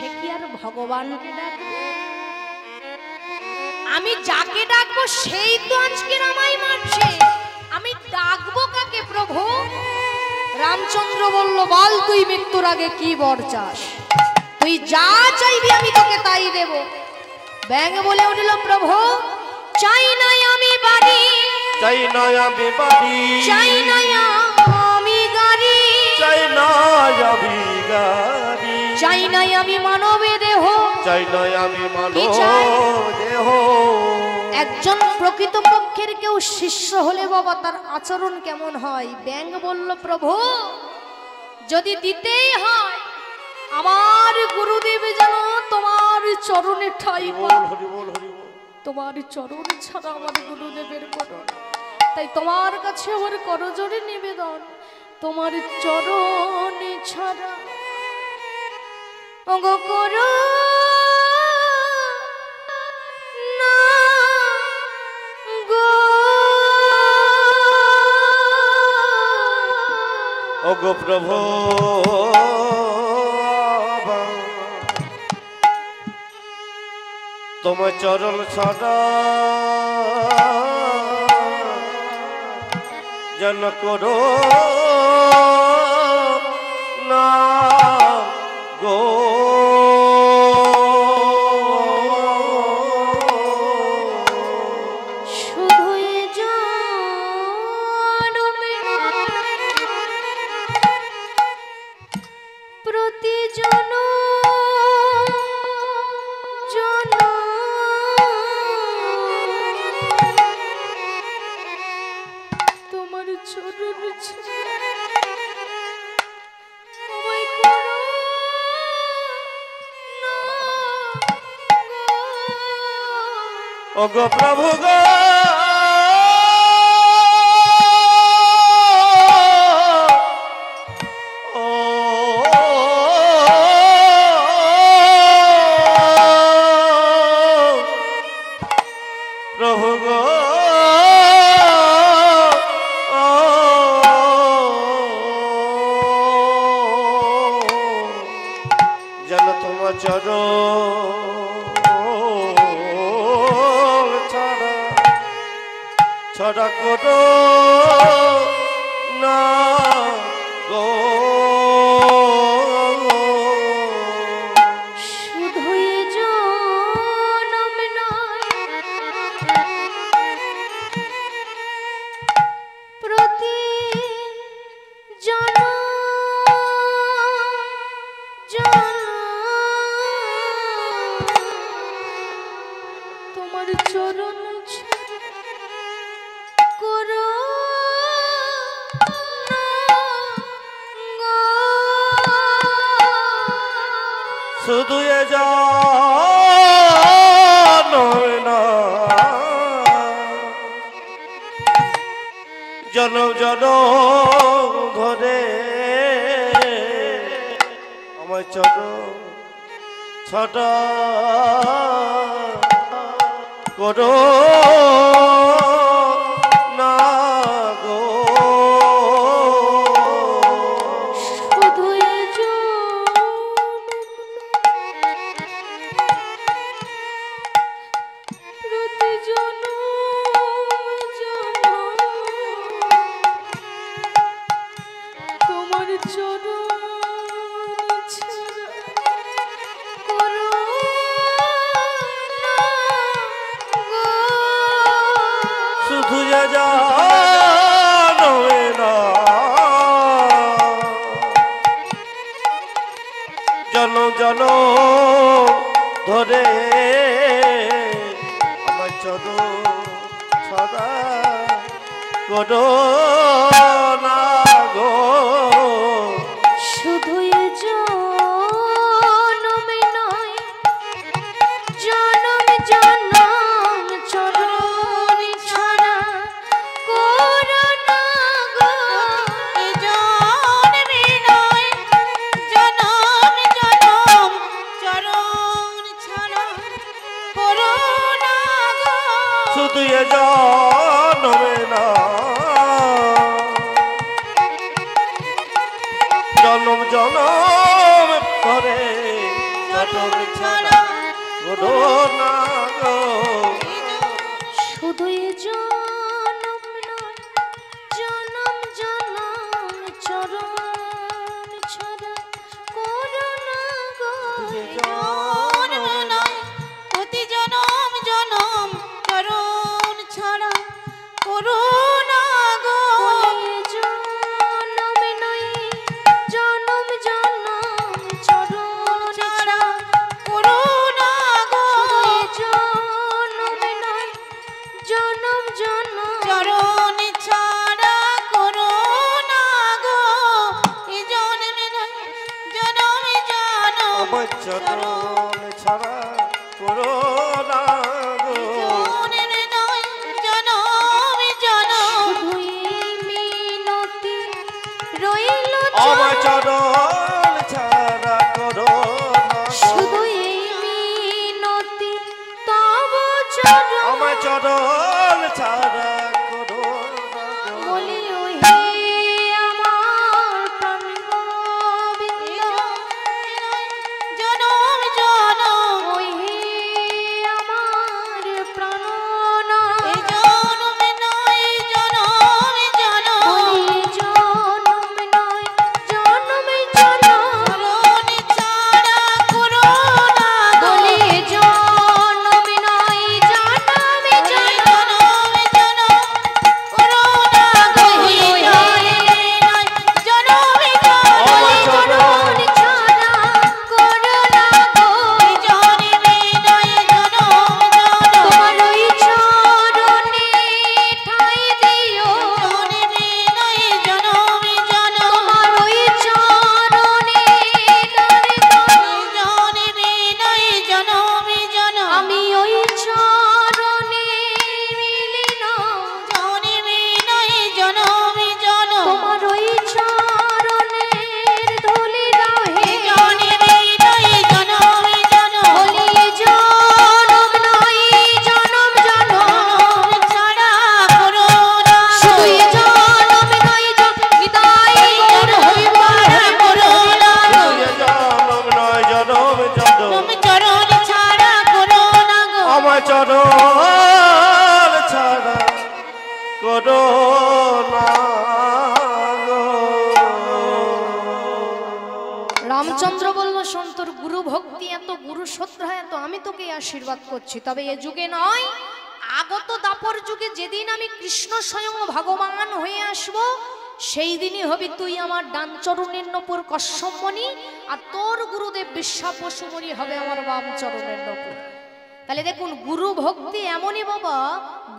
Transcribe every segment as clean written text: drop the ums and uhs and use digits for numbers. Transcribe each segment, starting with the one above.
সে কি আর ভগবানকে ডাকবে? আমি যাকে ডাকবো সেই তো আজকে আমায় মারছে, আমি ডাকবো কাকে প্রভু? রামচন্দ্র বলল, বল তুই মৃত্যুর আগে কি বর চাস? তুই যা চাইবি আমি তোকে তাই দেব। ব্যাঙ বলে উঠল, প্রভু চাই না আমি বাড়ি, চাই না আমি বাড়ি, চাই না আমি গাড়ি, চাই না আমি গাড়ি, চাই না আমি মানবে দেহ, চাই না আমি মানব দেহ। একজন প্রকৃত পক্ষের কেউ শিষ্য হলে বাবা তার আচরণ কেমন হয়? ব্যাঙ বলল, প্রভু যদি দিতেই হয় আমার গুরুদেব যেন তোমার চরণে ঠাঁই পায়। তোমার চরণ ছাড়া আমার গুরুদেবের কোনো, তাই তোমার কাছে আমার করজোড়ে নিবেদন, তোমার চরণ ছাড়া ওগো করো না গো। ওগো প্রভু তোমার চরণ ছাড়া যেন করো না গো। ওগো প্রভু গো প্রভু গো যেন তোমার চরণ ছড়া করো না গো। শুধু জনম নয় প্রতি জনম তোমার চরণ করো শুধু এ জনম না জনম জনম ধরে আমার চরণ ছটা করো না গো। শুধু প্রতি জনম তোমার চরণ করো না গো। শুধু জানবে না জন জন ধরে আমার চরণ ছড়া করো না গো। শুধু জনমে নয় জনম জনম চরণ ছাড়া করো না গো। জনমে নয় জনম জনম চরণ ছাড়া করো না গো। শুধু এ জনমে না জনম জনম ধরে চটন ছাড়া কোনো না গো শুধু এ জনম নয়, জনম জনম চরণ ছাড়া করো না গো এ জনম নয়, প্রতি জনম জনম চরণ ছাড়া করো না গো এ জনম নয়, জনম জনম চরণ ছাড়া করো না গো এ জনম নয়, জনম জনম চরণ ছাড়া করো না গো এ জন্মে নয় জনমে জনম আমার চটন ছাড়া কোনো না গো জন্মে নয় জনমে জনম শুধু এই মিনতি রইল আমার চটন ছাড়া কোনো না গো শুধু এই মিনতি তব চরণ আমার চটন ছাড়া কোনো না গো বলি ওহে আমার প্রাণ গোবিন্দ জনম জনম ওহে আমার প্রাণ এই জনমে নয় জনমে জনম বলি জনম নয় জনমে জনম চরণ ছাড়া করো না গো বলি জনম নয় জনমে জনম জনমে জনম করো না গো ওহে এই জন্মে নয় জনমে জনম আমার চরণ ছাড়া করো না গো এই জন্মে নয় জনম জনম তোমার ওই চরণে ঠাঁই দিও জন্মে নয় জনমে জনম তোমার ওই চরণে ডালে দাও। জন্মে নয় জনমে জনম আমি ওই চরণে মিলিন জন্মে নয় জনমে জনম তোমার ওই চরণের ধুলি দাও হে জন্মে নয় জনমে জনম বলি জনম নয় জনম জনম ছাড়া করো না শুধু এ জনম নয় নিতাই গৌর হরিবার করো না এ জনম নয় জনম জনম তুমি চরণ ছাড়া করো না গো আমার চটন ছাড়া কোনো না গো রামচন্দ্র বলল সন্তর গুরু ভক্তি এত গুরু শ্রদ্ধা এত আমি তোকে আশীর্বাদ করছি তবে এ যুগে নয় আগত দাপর যুগে যেদিন আমি কৃষ্ণ স্বয়ং ভগবান হয়ে আসব সেই দিনই হবি তুই আমার ডান চরণের নপুর কশ্যপমণি আর তোর গুরুদেব বিশ্বাপশুমণি হবে আমার বাম চরণের নপুর তাহলে দেখুন গুরু ভক্তি এমনই বাবা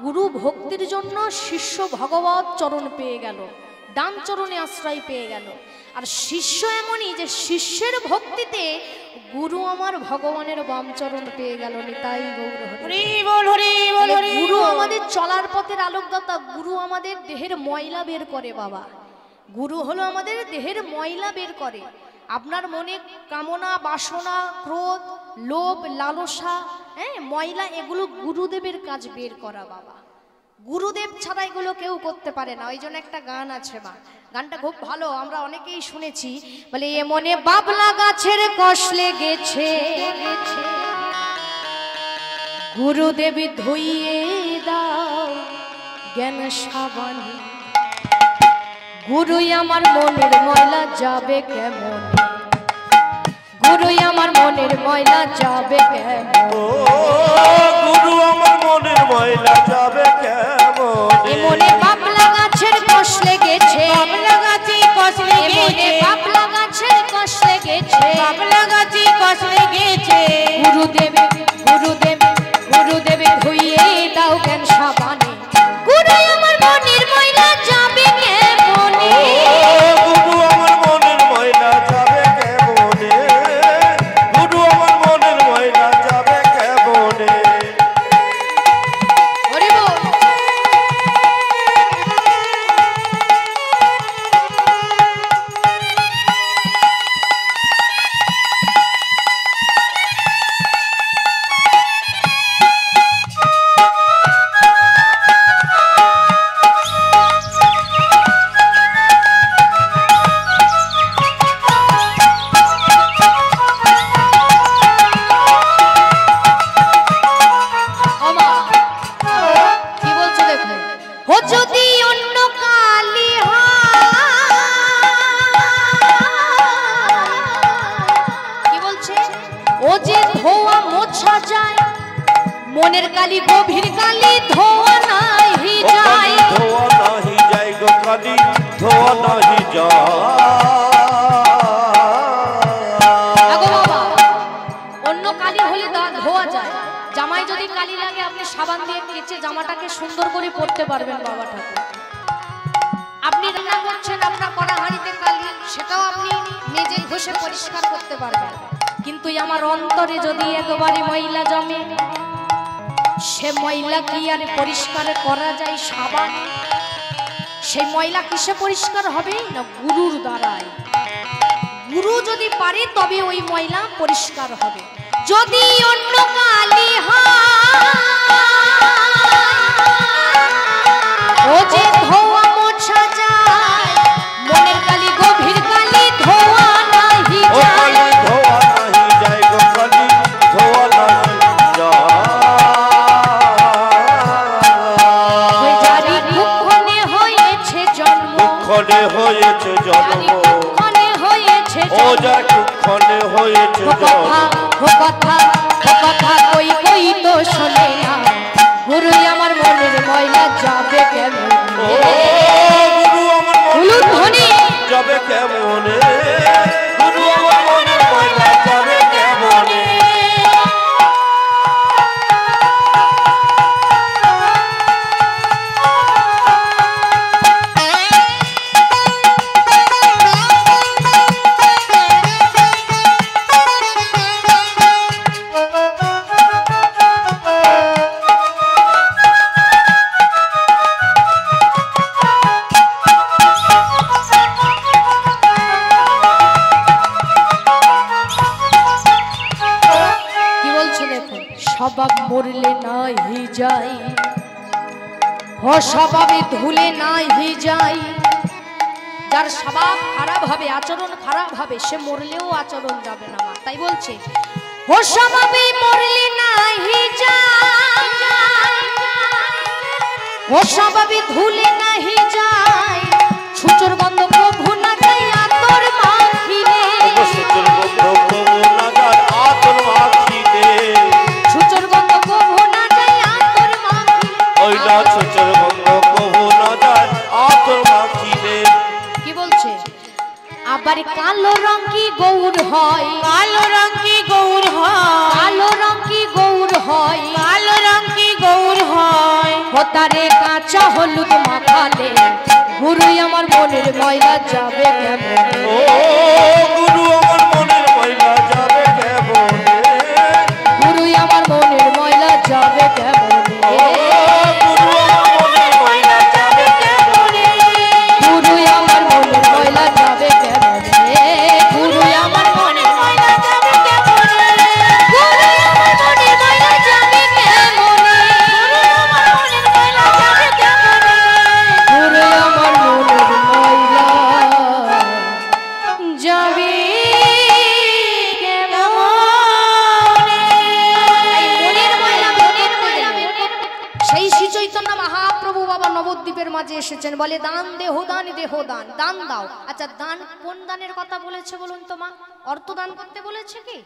গুরু ভক্তির জন্য শিষ্য ভগবত চরণ পেয়ে গেল ডান চরণে আশ্রয় পেয়ে গেল আর শিষ্য এমনই যে শিষ্যের ভক্তিতে গুরু আমার ভগবানের বাম চরণ পেয়ে গেল নিতাই গৌর হরি। হরি বল হরি বল তাহলে হরি গুরু বল। আমাদের চলার পথের আলোকদাতা গুরু আমাদের দেহের ময়লা বের করে বাবা গুরু হলো আমাদের দেহের ময়লা বের করে আপনার মনে কামনা বাসনা ক্রোধ লোভ লালসা হ্যাঁ ময়লা এগুলো গুরুদেবের কাজ বের করা বাবা গুরুদেব ছাড়া এগুলো কেউ করতে পারে না ওই জন্য একটা গান আছে মা গানটা খুব ভালো আমরা অনেকেই শুনেছি বলে এ মনে বাবলা গাছের কষ লেগেছে গুরুদেবী ধুইয়ে দাও জ্ঞান সাবানে গুরুই আমার মনের ময়লা যাবে কেমন গুরুই আমার মনের ময়লা যাবে কেমন ও গুরু আমার মনের ময়লা যাবে কেমন এ মনে বাবলা গাছের কষ লেগেছে বাবলা গাছে কষ এ মনে লেগেছে বাবলা গাছের কষ লেগেছে বাবলা গাছে কষ লেগেছে গুরুদেবে গুরুদেবে গুরুদেবে ধুইয়ে দাও জ্ঞান সাবানে গুরুই আমার মনের ময়লা যাবে কেমনে ও গুরু আমার মনের ময়লা যাবে কেমনে গুরু আমার মনের ময়লা যাবে কেমনে হরি বল যে ধোয়া মোছা যায়, মনের কালি গভীর কালি ধোয়া নাহি ও যায়। কালি ধোয়া নাহি যায় গো কালি ধোয়া নাহি যায়। আগো বাবা, অন্য কালি হলে ধোয়া যায়, জামাই যদি কালি লাগে আপনি সাবান দিয়ে কেচে জামাটাকে সুন্দর করে পরতে পারবেন বাবা ঠাকুর। আপনি রান্না করছেন, আপনার কড়া হাঁড়িতে কালি, সেটাও আপনি মেজে ঘষে পরিষ্কার করতে পারবেন। কিন্তু আমার অন্তরে যদি একবারে ময়লা জমে, সে ময়লা কি আর পরিষ্কার করা যায় সাবান? সেই ময়লা কিসে পরিষ্কার হবে? না গুরুর দ্বারাই। গুরু যদি পারে তবে ওই ময়লা পরিষ্কার হবে। যদি অন্য কালি ও যে ধোয়া মোছা যায়, মনের কালি গভীর কালি ধোয়া নাহি ও যায়। কালি ধোয়া নাহি যায় গো কালি ধোয়া নাহি ওই যায়। যারি দুঃখনে হয়েছে জন্ম, দুঃখনে হয়েছে জন্ম, দুঃখনে হয়েছে ও জন্ম। যা দুঃখনে হয়েছে ও জন্ম। কথা ও কথা ও কথা কই কই তো শোনে না, গুরুই আমার মনের ময়লা যাবে কেমন? ও গুরু আমার হলুদ মনের ধ্বনি। যাবে কেমনে? গুরু আমার মনের ময়লা যাবে কেমনে? কি বলছো দেখুন, স্বভাব মরলে নাহি যাই, ও স্বভাবে ধুলে নাহি যাই। যার স্বভাব খারাপ হবে, আচরণ খারাপ হবে, সে মরলেও আচরণ যাবে না মা। তাই বলছে ও স্বভাবে মরলে নাহি যাই, ও স্বভাবে ধুলে নাহি যাই। ছুচোর গন্ধ প্রভু না গাই আতর মাখিলে, ও সুতোর গন্ধ প্রভু না যায় আতর মাখিলে। ছুচোর গন্ধ প্রভু না গাই আতর মাখিলে। ওই না সুতোর গন্ধ প্রভু না যায় আতর মাখিলে। কি বলছে? আবার কালো রং কি গৌর হয়, কালো রং কি গৌর হয়, কালো রং কি গৌর হয়। কালো রং কি গৌর হয়। হতারে কাঁচা হলুদ মাখালে, গুরুই আমার মনের ময়লা যাবে কেমন? ও গুরু আমার মনের ময়লা যাবে কেমনে? গুরুই আমার মনের ময়লা যাবে কেমন? ও গুরু আমার মনের ময়লা যাবে কেমনে? গুরুই আমার মনের ময়লা যাবে কেমন? গুরুই আমার মনের ময়লা যাবে কেমন? গুরুই আমার মনের ময়লা যাবে কেমন? গুরুই আমার মনের ময়লা যাবে কেমন? গুরুই আমার মনের ময়লা যাবে সেই শ্রী চৈতন্য মহাপ্রভু বাবা নবদ্বীপের মাঝে এসেছেন, বলে দান দেহ দান, দেহ দান, দান দাও। আচ্ছা দান কোন দানের কথা বলেছে বলুন তো মা? অর্থ দান করতে বলেছে কি?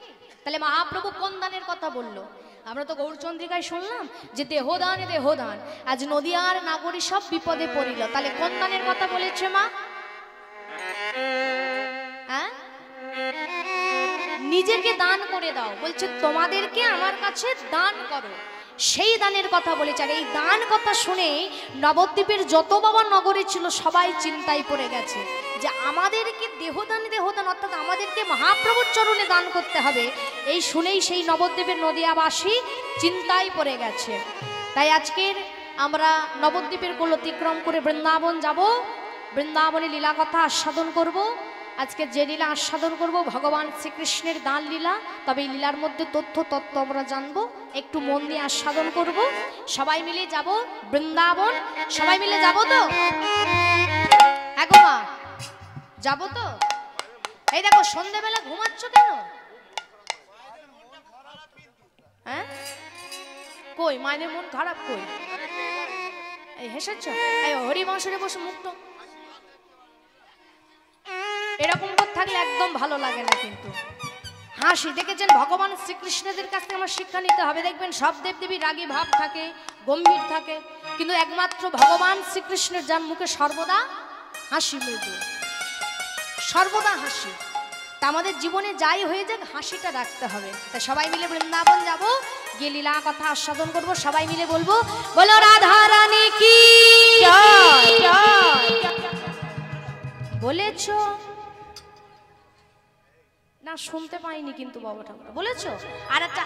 তাহলে মহাপ্রভু কোন দানের কথা বললো? আমরা তো গৌরচন্দ্রিকায় শুনলাম যে দেহ দান, দেহ দান। আজ নদিয়ার নাগরী সব বিপদে পড়িল, তাহলে কোন দানের কথা বলেছে মা? হ্যাঁ, নিজেকে দান করে দাও, বলছে তোমাদেরকে আমার কাছে দান করো, সেই দানের কথা বলেছে। আর এই দান কথা শুনে নবদ্বীপের যত বাবা নগরে ছিল সবাই চিন্তায় পড়ে গেছে যে আমাদেরকে দেহদান, দেহদান অর্থাৎ আমাদেরকে মহাপ্রভুর চরণে দান করতে হবে। এই শুনেই সেই নবদ্বীপের নদিয়াবাসী চিন্তায় পড়ে গেছে। তাই আজকের আমরা নবদ্বীপের কোল অতিক্রম করে বৃন্দাবন যাব, বৃন্দাবনে লীলা কথা আস্বাদন করব। আজকে যে লীলা আস্বাদন করব ভগবান শ্রীকৃষ্ণের দান লীলা। তবে এই লীলার মধ্যে তত্ত্ব আমরা জানবো, একটু মন দিয়ে আস্বাদন করব। সবাই মিলে যাব বৃন্দাবন, সবাই মিলে যাব তো? হ্যাঁ গো মা, যাবো তো? এই দেখো সন্ধ্যেবেলা ঘুমাচ্ছ কেন? হ্যাঁ কই মায়ের মন খারাপ কই? এই হেসেছ? এই হরিবংশরে বসে মুক্ত এরকম করে থাকলে একদম ভালো লাগে না। কিন্তু হাসি দেখেছেন ভগবান শ্রীকৃষ্ণদের কাছ থেকে আমার শিক্ষা নিতে হবে। দেখবেন সব দেবদেবী রাগী ভাব থাকে, গম্ভীর থাকে, কিন্তু একমাত্র ভগবান শ্রীকৃষ্ণের যার মুখে সর্বদা হাসি, মৃদু, সর্বদা হাসি। তা আমাদের জীবনে যাই হয়ে যাক হাসিটা রাখতে হবে। তা সবাই মিলে বৃন্দাবন যাব, গিয়ে লীলা কথা আস্বাদন করব, সবাই মিলে বলবো বলো রাধা রানী কি বলেছ না? শুনতে পাইনি কিন্তু বাবা ঠাকুর বলেছো।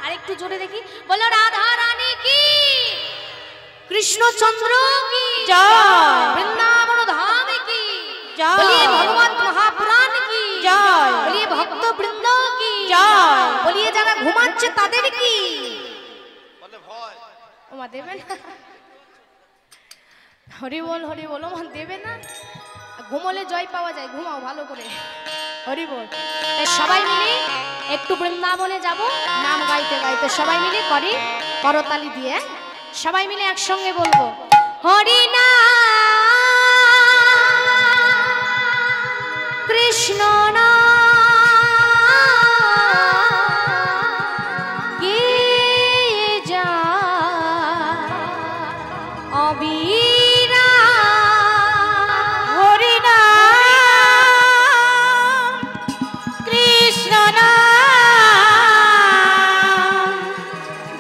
আরেকটু জোরে দেখি, বলো রাধা রানী কি, কৃষ্ণচন্দ্র কি জয়, বৃন্দাবন ধাম কি জয়, বলিয়ে ভগবত মহাপুরাণ কি জয়, বলিয়ে ভক্ত বৃন্দ কি জয়, বলিয়ে যারা ঘুমাচ্ছে তাদের কি। ওমা দেবে না? হরি বল হরি বল। ওমা দেবে না? ঘুমলে জয় পাওয়া যায়, ঘুমাও ভালো করে। হরি বল। সবাই মিলে একটু বৃন্দাবনে যাব, নাম গাইতে গাইতে সবাই মিলে করি করতালি দিয়ে, সবাই মিলে একসঙ্গে বলবো হরি নাম কৃষ্ণ নাম গেয়ে যা অবিরা, হরি নাম কৃষ্ণ নাম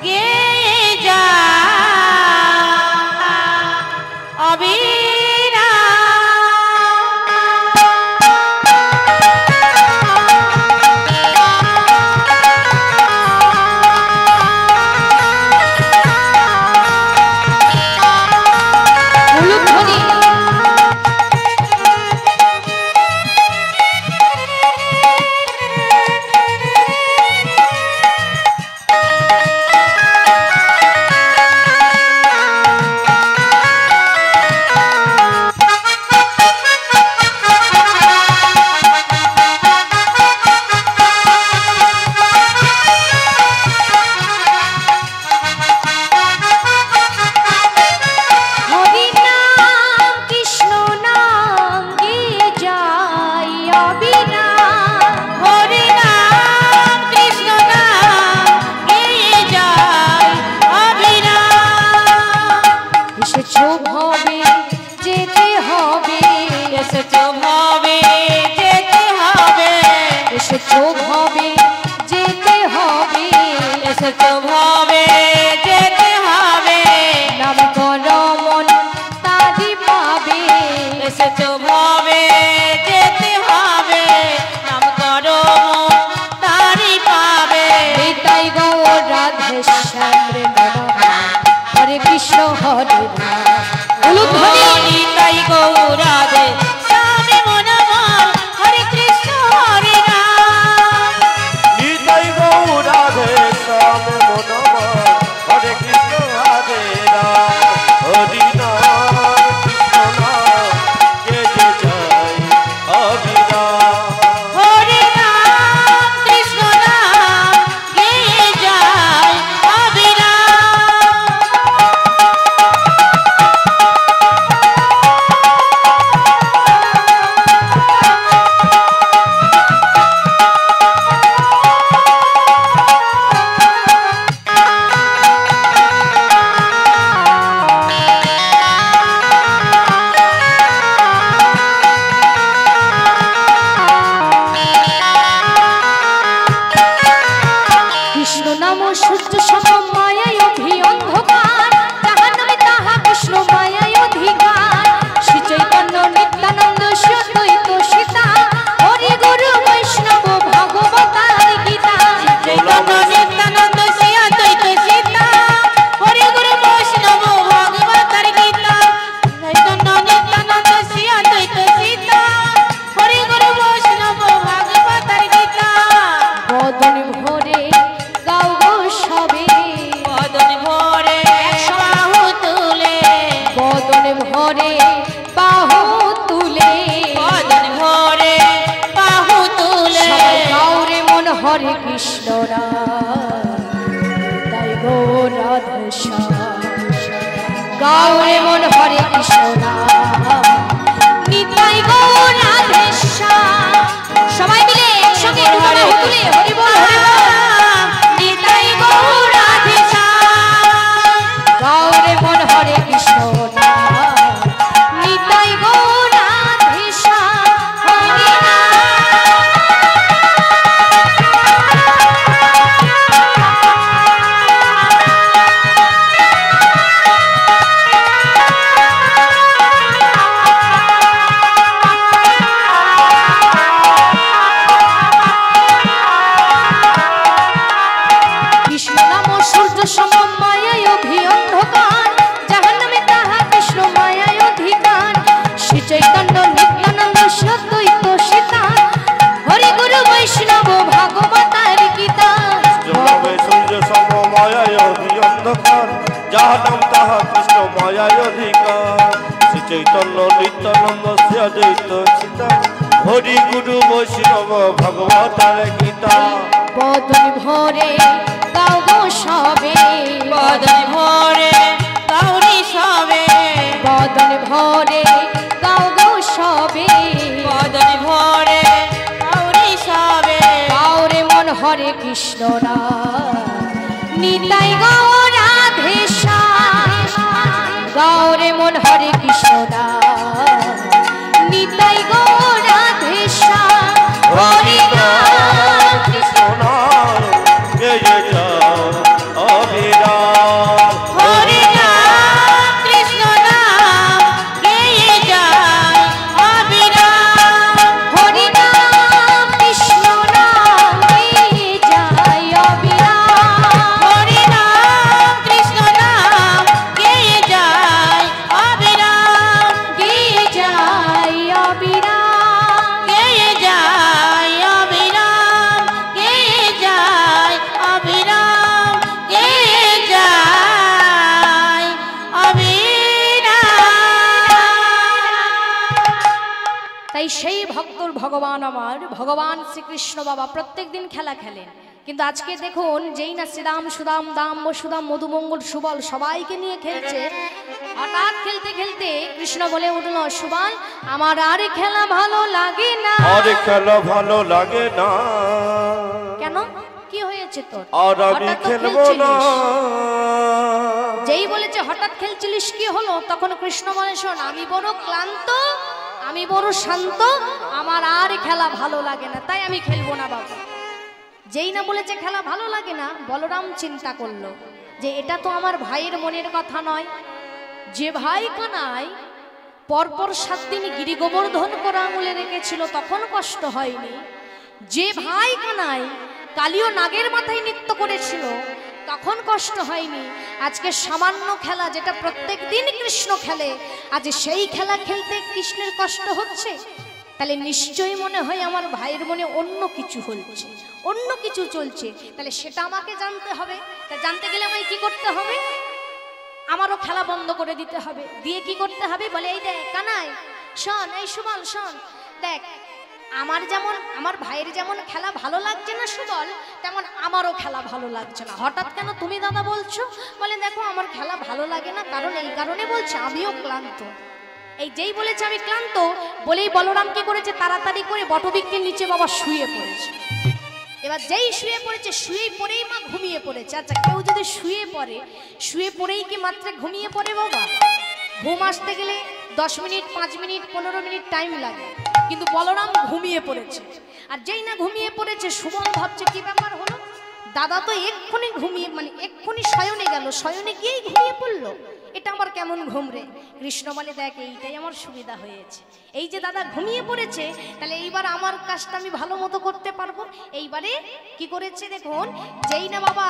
গেয়ে যা হরে কৃষ্ণ হরে নিতাই গৌর রাধে শ্যামে মন আমার, হরে কৃষ্ণ হরে রাম, নিতাই গৌর রাধে শ্যামে মন আমার, হরে কৃষ্ণ হরে রাম, হরি নাম কৃষ্ণ নাম গে যে যায় অবিরাম, হরে রাম কৃষ্ণ নাম গেয়ে যায় অবিরাম। কৃষ্ণ নাম সূর্য সম মায়ায় অভি অন্ধকার, তাহা নামে তাহা কৃষ্ণ মায়ায় অধিকার। শ্রী চৈতন্য নিত্যানন্দ শ্রী অদ্বৈত সীতা, হরি গুরু বৈষ্ণব ভাগবতার গীতা। চৈতন্য নিত্যানন্দ শ্রী অদ্বৈত সীতা, হরি গুরু বৈষ্ণব ভাগবতার গীতা। চৈতন্য নিত্যানন্দ শ্রী অদ্বৈত সীতা, হরি গুরু বৈষ্ণব ভাগবতার গীতা। বদন ভরে গাও গো সবে, বদন ভরে বাহু তুলে, বদন ভরে বাহু তুলে, বদন ভরে বাহু তুলে। সবাই গাওরে মন হরে কৃষ্ণ রাম, তাই গো রাধে শ্যাম। গাওরে মন হরে কৃষ্ণ রাম, নিতাই গো রাধে শ্যাম। সবাই মিলে একসঙ্গে একটু বাহু তুলে হরি বল হরি বল। যাহা নাম তাহা কৃষ্ণ মায়ায় অধিকার শ্রী চৈতন্য নিত্যানন্দ শ্রী অদ্বৈত সীতা হরি গুরু বৈষ্ণব ভগবতার গীতা বদন ভরে গাও গো সবে বদন ভরে গৌরী সবে বদন ভরে গাও গো সবে বদন ভরে গৌরী সবে গাওরে মন হরে কৃষ্ণ নাম নিতাই গো রাধে শ্যাম গাওরে মন হরে কৃষ্ণ নাম নিতাই গো রাধে শ্যাম হরি রাম কৃষ্ণ নাম গেয়ে যাও অবিরাম হরে রাম কৃষ্ণ নাম গেয়ে যায় অবিরাম হরি নাম কৃষ্ণ নাম গেয়ে যায় অবিরাম হরে রাম কৃষ্ণ নাম গেয়ে যায় অবিরাম গেয়ে যায় অবিরাম গেয়ে যায় অবিরাম গেয়ে যায় অবিরাম গেয়ে যায় অবিরাম তাই সেই ভক্তর ভগবান আমার ভগবান শ্রীকৃষ্ণ বাবা প্রত্যেক দিন খেলা খেলেন কিন্তু আজকে দেখুন যেই না শ্রীরাম সুদাম দাম বসুদাম মধুমঙ্গল সুবল সবাইকে নিয়ে খেলছে হঠাৎ খেলতে খেলতে কৃষ্ণ বলে উঠল সুবল আমার আর খেলা ভালো লাগে না আর খেলা ভালো লাগে না কেন কি হয়েছে তোর আর আমি হঠাৎ তো খেলবো না খেলছিলিস। যেই বলেছে হঠাৎ খেলছিলিস কি হলো তখন কৃষ্ণ বলে শোন আমি বড় ক্লান্ত আমি বড় শান্ত আমার আর খেলা ভালো লাগে না তাই আমি খেলবো না বাবা যেই না বলেছে খেলা ভালো লাগে না বলরাম চিন্তা করলো যে এটা তো আমার ভাইয়ের মনের কথা নয় যে ভাই কানাই পরপর 7 দিন গিরি গোবর্ধন করা আঙুলে রেখেছিল তখন কষ্ট হয়নি যে ভাই কানাই কালীয় নাগের মাথায় নৃত্য করেছিল তখন কষ্ট হয়নি আজকে সামান্য খেলা যেটা প্রত্যেক দিন কৃষ্ণ খেলে আজ সেই খেলা খেলতে কৃষ্ণের কষ্ট হচ্ছে তাহলে নিশ্চয়ই মনে হয় আমার ভাইয়ের মনে অন্য কিছু হচ্ছে অন্য কিছু চলছে তাহলে সেটা আমাকে জানতে হবে তা জানতে গেলে আমায় কি করতে হবে আমারও খেলা বন্ধ করে দিতে হবে দিয়ে কি করতে হবে বলে এই দেখ কানাই শোন এই সুবল শোন দেখ আমার যেমন আমার ভাইয়ের যেমন খেলা ভালো লাগছে না সুবল তেমন আমারও খেলা ভালো লাগছে না হঠাৎ কেন তুমি দাদা বলছো বলে দেখো আমার খেলা ভালো লাগে না কারণ এই কারণে বলছে আমিও ক্লান্ত এই যেই বলেছে আমি ক্লান্ত বলেই বলরাম কি করেছে তাড়াতাড়ি করে বটবৃক্ষের নিচে বাবা শুয়ে পড়েছে এবার যেই শুয়ে পড়েছে শুয়ে পড়েই মা ঘুমিয়ে পড়েছে আচ্ছা কেউ যদি শুয়ে পড়েই কি মাত্র ঘুমিয়ে পড়ে বাবা ঘুম আসতে গেলে 10 মিনিট 5 মিনিট 15 মিনিট টাইম লাগে কিন্তু বলরাম ঘুমিয়ে পড়েছে আর যেই না ঘুমিয়ে পড়েছে সুবল ভাবছে কি ব্যাপার হলো দাদা তো এক্ষুনি ঘুমিয়ে মানে এক্ষুনি শয়নে গেল শয়নে গিয়েই ঘুমিয়ে পড়লো এটা আমার কেমন ঘুম রে কৃষ্ণ বলে দেখ এইটাই আমার সুবিধা হয়েছে এই যে দাদা ঘুমিয়ে পড়েছে তাহলে এইবার আমার কাজটা আমি ভালো মতো করতে পারবো এইবারে কি করেছে দেখুন যেই না বাবা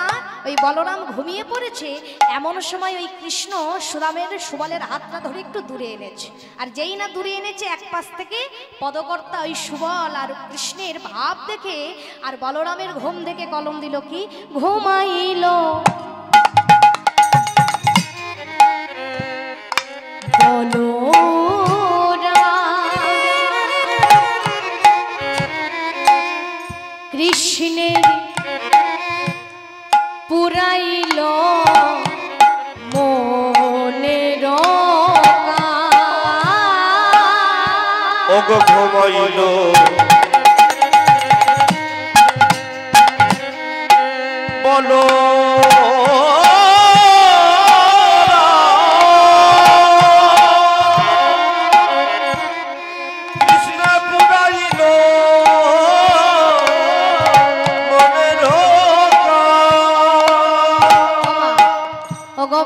ওই বলরাম ঘুমিয়ে পড়েছে এমন সময় ওই কৃষ্ণ সুদামের সুবলের হাতটা ধরে একটু দূরে এনেছে আর যেই না দূরে এনেছে এক পাশ থেকে পদকর্তা ওই সুবল আর কৃষ্ণের ভাব দেখে আর বলরামের ঘুম দেখে কলম দিল কি ঘুমাইলো কৃষ্ণের পুরাইল মনের ওগো ঘুমাইল বলো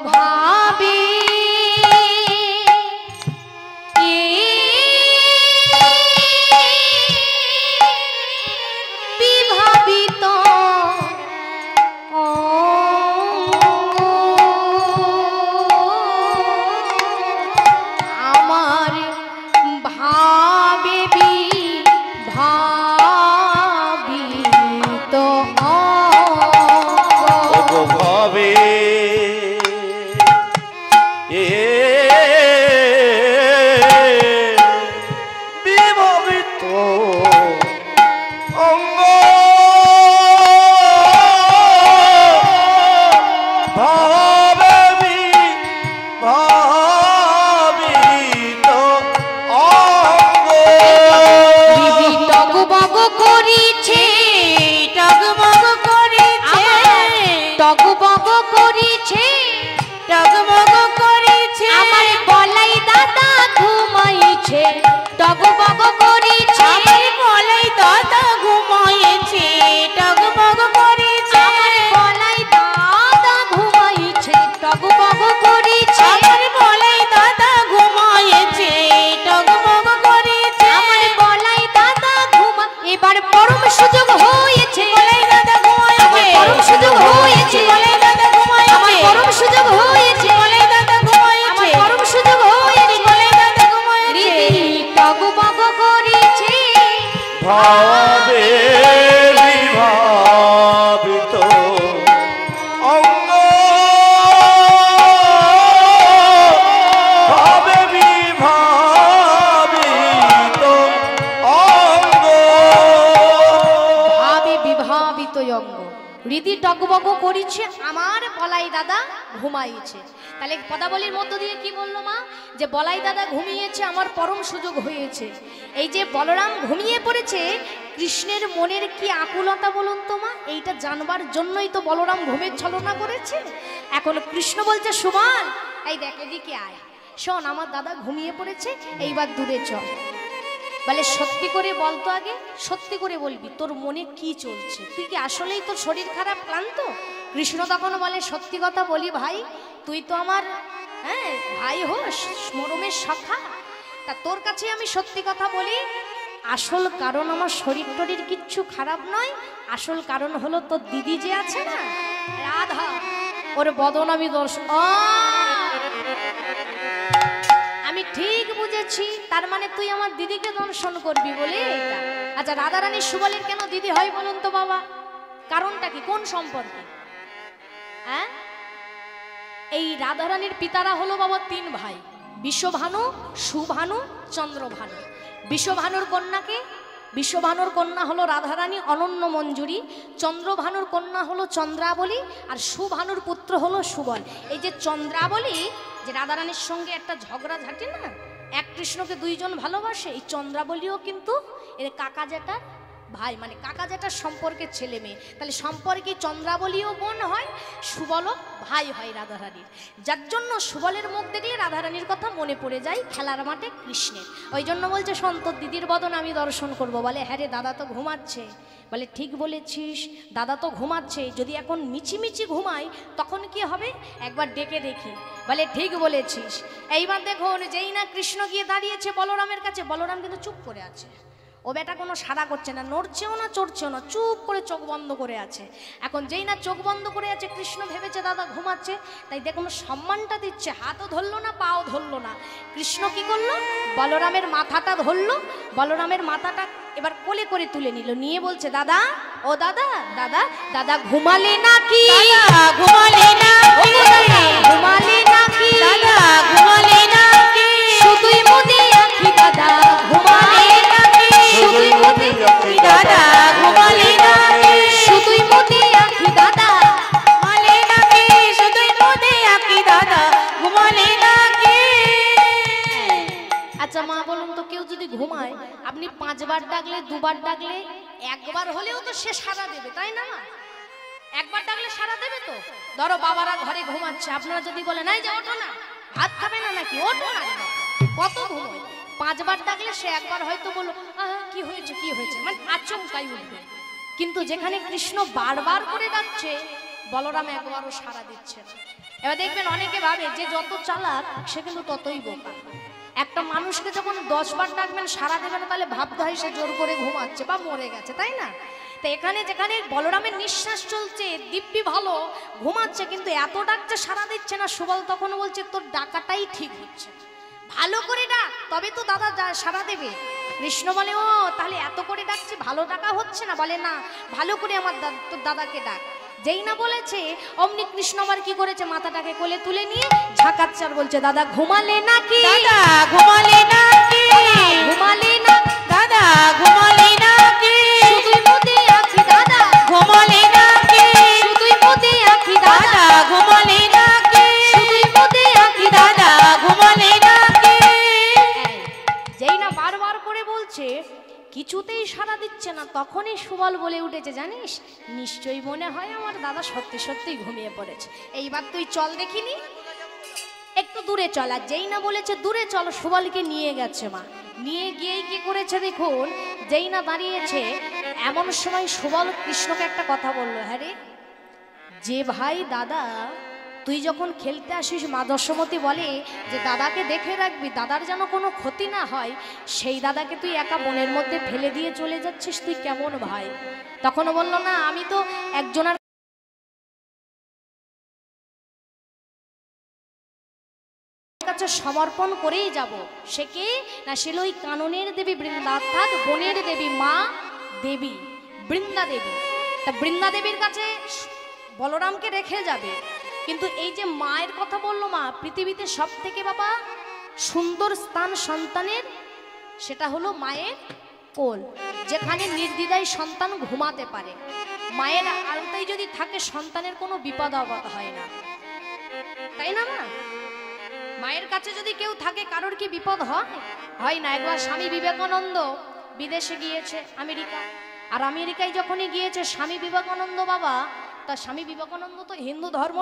ভাবি বিভাবিত ঘুমাইছে টগবগ করিছে আমার বলাই দাদা ঘুমাইছে টগবগ করিছে আমার বলাই দাদা ঘুমাইছে টগবগ করিছে আমার বলাই দাদা ঘুমাইছে টগবগ করিছে আমার বলাই দাদা ঘুমা এবার পরম সুযোগ হয়েছে বলাই দাদা ঘুমাইছে পরম সুযোগ হয়েছে বলাই দাদা ঘুমাইছে আমার পরম সুযোগ হয়েছে বলাই দাদা ঘুমাইছে আমার পরম সুযোগ হয়েছে বলাই দাদা ঘুমাইছে টগবগ করিছে ভাবে বিভাবিত অঙ্গ ভাবে বিভাবিত অঙ্গ ভাবে বিভাবিত অঙ্গ রীতি টগবগ করিছে আমার বলাই দাদা ঘুমাইছে। তাহলে পদাবলীর মধ্য দিয়ে কি বললো মা, যে বলাই দাদা ঘুমিয়েছে আমার পরম সুযোগ হয়েছে। এই যে বলরাম ঘুমিয়ে পড়েছে, কৃষ্ণের মনের কি আকুলতা বলুন তো মা, এইটা জানবার জন্যই তো বলরাম ঘুমের ছলনা করেছে। এখন কৃষ্ণ বলছে সুবল এই দেখ এদিকে আয়, শোন আমার দাদা ঘুমিয়ে পড়েছে, এইবার দূরে চল। বলে সত্যি করে বলতো, আগে সত্যি করে বলবি তোর মনে কি চলছে, তুই কি আসলেই তোর শরীর খারাপ ক্লান্ত? কৃষ্ণ তখন বলে সত্যি কথা বলি ভাই, তুই তো আমার ভাই হোস, মরমের সখা, তা তোর কাছে আমি সত্যি কথা বলি, আসল কারণ আমার শরীর টরীর কিচ্ছু খারাপ নয়, আসল কারণ হলো তোর দিদি যে আছে না রাধা, ওর বদন আমি দর্শন। আমি ঠিক বুঝেছি, তার মানে তুই আমার দিদিকে দর্শন করবি বলে এটা। আচ্ছা রাধারানী সুবলের কেন দিদি হয় বলুন তো বাবা, কারণটা কি, কোন সম্পর্কে? হ্যাঁ, এই রাধারানীর পিতারা হলো বাবা তিন ভাই, বিশ্বভানু, সুভানু, চন্দ্রভানু। বিশ্বভানুর কন্যা হলো রাধারানী অনন্য মঞ্জুরি, চন্দ্রভানুর কন্যা হলো চন্দ্রাবলী, আর সুভানুর পুত্র হলো সুবল। এই যে চন্দ্রাবলী যে রাধারানীর সঙ্গে একটা ঝগড়া ঝাঁটে না, এক কৃষ্ণকে দুইজন ভালোবাসে, এই চন্দ্রাবলীও কিন্তু এর কাকা জেঠা ভাই, মানে কাকা জেঠার সম্পর্কের ছেলে মেয়ে, তাহলে সম্পর্কে চন্দ্রাবলীও বোন হয়, সুবলও ভাই হয় রাধারানীর। যার জন্য সুবলের মুখ দেখলে রাধারানীর কথা মনে পড়ে যায় খেলার মাঠে কৃষ্ণের। ওই জন্য বলছে সন্তর দিদির বদন আমি দর্শন করব। বলে হ্যাঁ রে দাদা তো ঘুমাচ্ছে। বলে ঠিক বলেছিস, দাদা তো ঘুমাচ্ছে, যদি এখন মিছিমিছি ঘুমাই তখন কি হবে, একবার ডেকে দেখি। বলে ঠিক বলেছিস। এইবার দেখুন, যেই না কৃষ্ণ গিয়ে দাঁড়িয়েছে বলরামের কাছে, বলরাম কিন্তু চুপ করে আছে, ও বেটা কোনো সাড়া করছে না, নড়ছেও না চড়ছেও না, চুপ করে চোখ বন্ধ করে আছে। এখন যেই না চোখ বন্ধ করে আছে, কৃষ্ণ ভেবেছে দাদা ঘুমাচ্ছে, তাই দেখুন সম্মানটা দিচ্ছে, হাতও ধরলো না পাও ধরলো না। কৃষ্ণ কি করলো, বলরামের মাথাটা ধরলো, বলরামের মাথাটা এবার কোলে করে তুলে নিল, নিয়ে বলছে দাদা, ও দাদা, দাদা দাদা ঘুমালে নাকি, ঘুমালে না ঘুমালে নাকি, দাদা ঘুমালে নাকি শুধুই মনে আঁখি দাদা ঘুমালে নাকি, শুধুই মনে আঁখি দাদা ঘুমালে নাকি শুধুই মনে আঁখি দাদা ঘুমালে নাকি শুধুই মনে আঁকি দাদা ঘুমালে নাকি। আচ্ছা মা বলুন তো, কেউ যদি ঘুমায়, আপনি 5 বার ডাকলে, 2 বার ডাকলে, একবার হলেও তো সে সাড়া দেবে, তাই না? একবার ডাকলে সাড়া দেবে তো। ধরো বাবারা ঘরে ঘুমাচ্ছে, আপনারা যদি বলেন এই যে ওঠো না, ভাত খাবে না নাকি, ওঠো না, কত ঘুমোয়। 5 বার ডাকলে সে একবার হয়তো বলো কি হয়েছে কি হয়েছে, মানে আচমকাই উঠবে। কিন্তু যেখানে কৃষ্ণ বারবার করে ডাকছে, বলরাম একবারও সাড়া দিচ্ছে না। এবার দেখবেন অনেকে ভাবে যে যত চালাক সে কিন্তু ততই বোকা। একটা মানুষকে যখন 10 বার ডাকবেন সাড়া দেবে না, তাহলে ভাবতে হয় সে জোর করে ঘুমাচ্ছে বা মরে গেছে, তাই না? তো এখানে যেখানে বলরামের নিঃশ্বাস চলছে, দিব্যি ভালো ঘুমাচ্ছে, কিন্তু এত ডাকছে সাড়া দিচ্ছে না, সুবল তখন বলছে তোর ডাকাটাই ঠিক হচ্ছে, ভালো করে ডাক, তবে তো দাদা সাড়া দেবে। কৃষ্ণ বলে ও তাহলে এত করে ডাকছি, ভালো ডাকা হচ্ছে না? বলে না, ভালো করে আমার তোর দাদাকে ডাক। যেই না বলেছে অমনি কৃষ্ণ আবার কি করেছে, মাথাটাকে কোলে তুলে নিয়ে ঝাঁকাচ্চার বলছে দাদা ঘুমালে নাকি, দাদা ঘুমালে নাকি ঘুমালে না, দাদা ঘুমালে নাকি শুধুই মনে আঁখি দাদা ঘুমালে নাকি শুধুই মনে আঁখি দাদা দাদা ঘুমালে নাকি শুধুই মনে আঁখি দাদা ঘুমালে নাকি। যেই না বারবার করে বলছে, কিছুতেই সাড়া দিচ্ছে না, তখনই সুবল বলে উঠেছে জানিস, নিশ্চয়ই মনে হয় আমার দাদা সত্যি সত্যি ঘুমিয়ে পড়েছে, এইবার তুই চল দেখিনি। একটু দূরে চল। আর যেই না বলেছে দূরে চলো, সুবলকে নিয়ে গেছে মা। নিয়ে গিয়েই কি করেছে দেখুন, যেই না দাঁড়িয়েছে এমন সময় সুবল কৃষ্ণকে একটা কথা বললো, হ্যাঁ রে, যে ভাই দাদা তুই যখন খেলতে আসিস, মা দশমতী বলে যে দাদাকে দেখে রাখবি, দাদার যেন কোনো ক্ষতি না হয়, সেই দাদাকে তুই একা বনের মধ্যে ফেলে দিয়ে চলে যাচ্ছিস, তুই কেমন ভাই? তখনও বললো, না আমি তো একজনের কাছে সমর্পণ করেই যাব। সে কে না, সে ওই কাননের দেবী বৃন্দা, অর্থাৎ বনের দেবী মা দেবী বৃন্দা দেবী। তা বৃন্দা দেবীর কাছে বলরামকে রেখে যাবে। কিন্তু এই যে মায়ের কথা বললো, মা পৃথিবীতে সব থেকে বাবা সুন্দর স্থান সন্তানের, সেটা হলো মায়ের কোল, যেখানে নির্দ্বিধায় সন্তান ঘুমাতে পারে। মায়ের আলতায় যদি থাকে সন্তানের কোনো বিপদ আপদ হয় না, তাই না মা? মায়ের কাছে যদি কেউ থাকে কারোর কি বিপদ হয় না? একবার স্বামী বিবেকানন্দ বিদেশে গিয়েছে, আমেরিকা। আর আমেরিকায় যখনই গিয়েছে স্বামী বিবেকানন্দ বাবা, তা স্বামী বিবেকানন্দ তো হিন্দু ধর্ম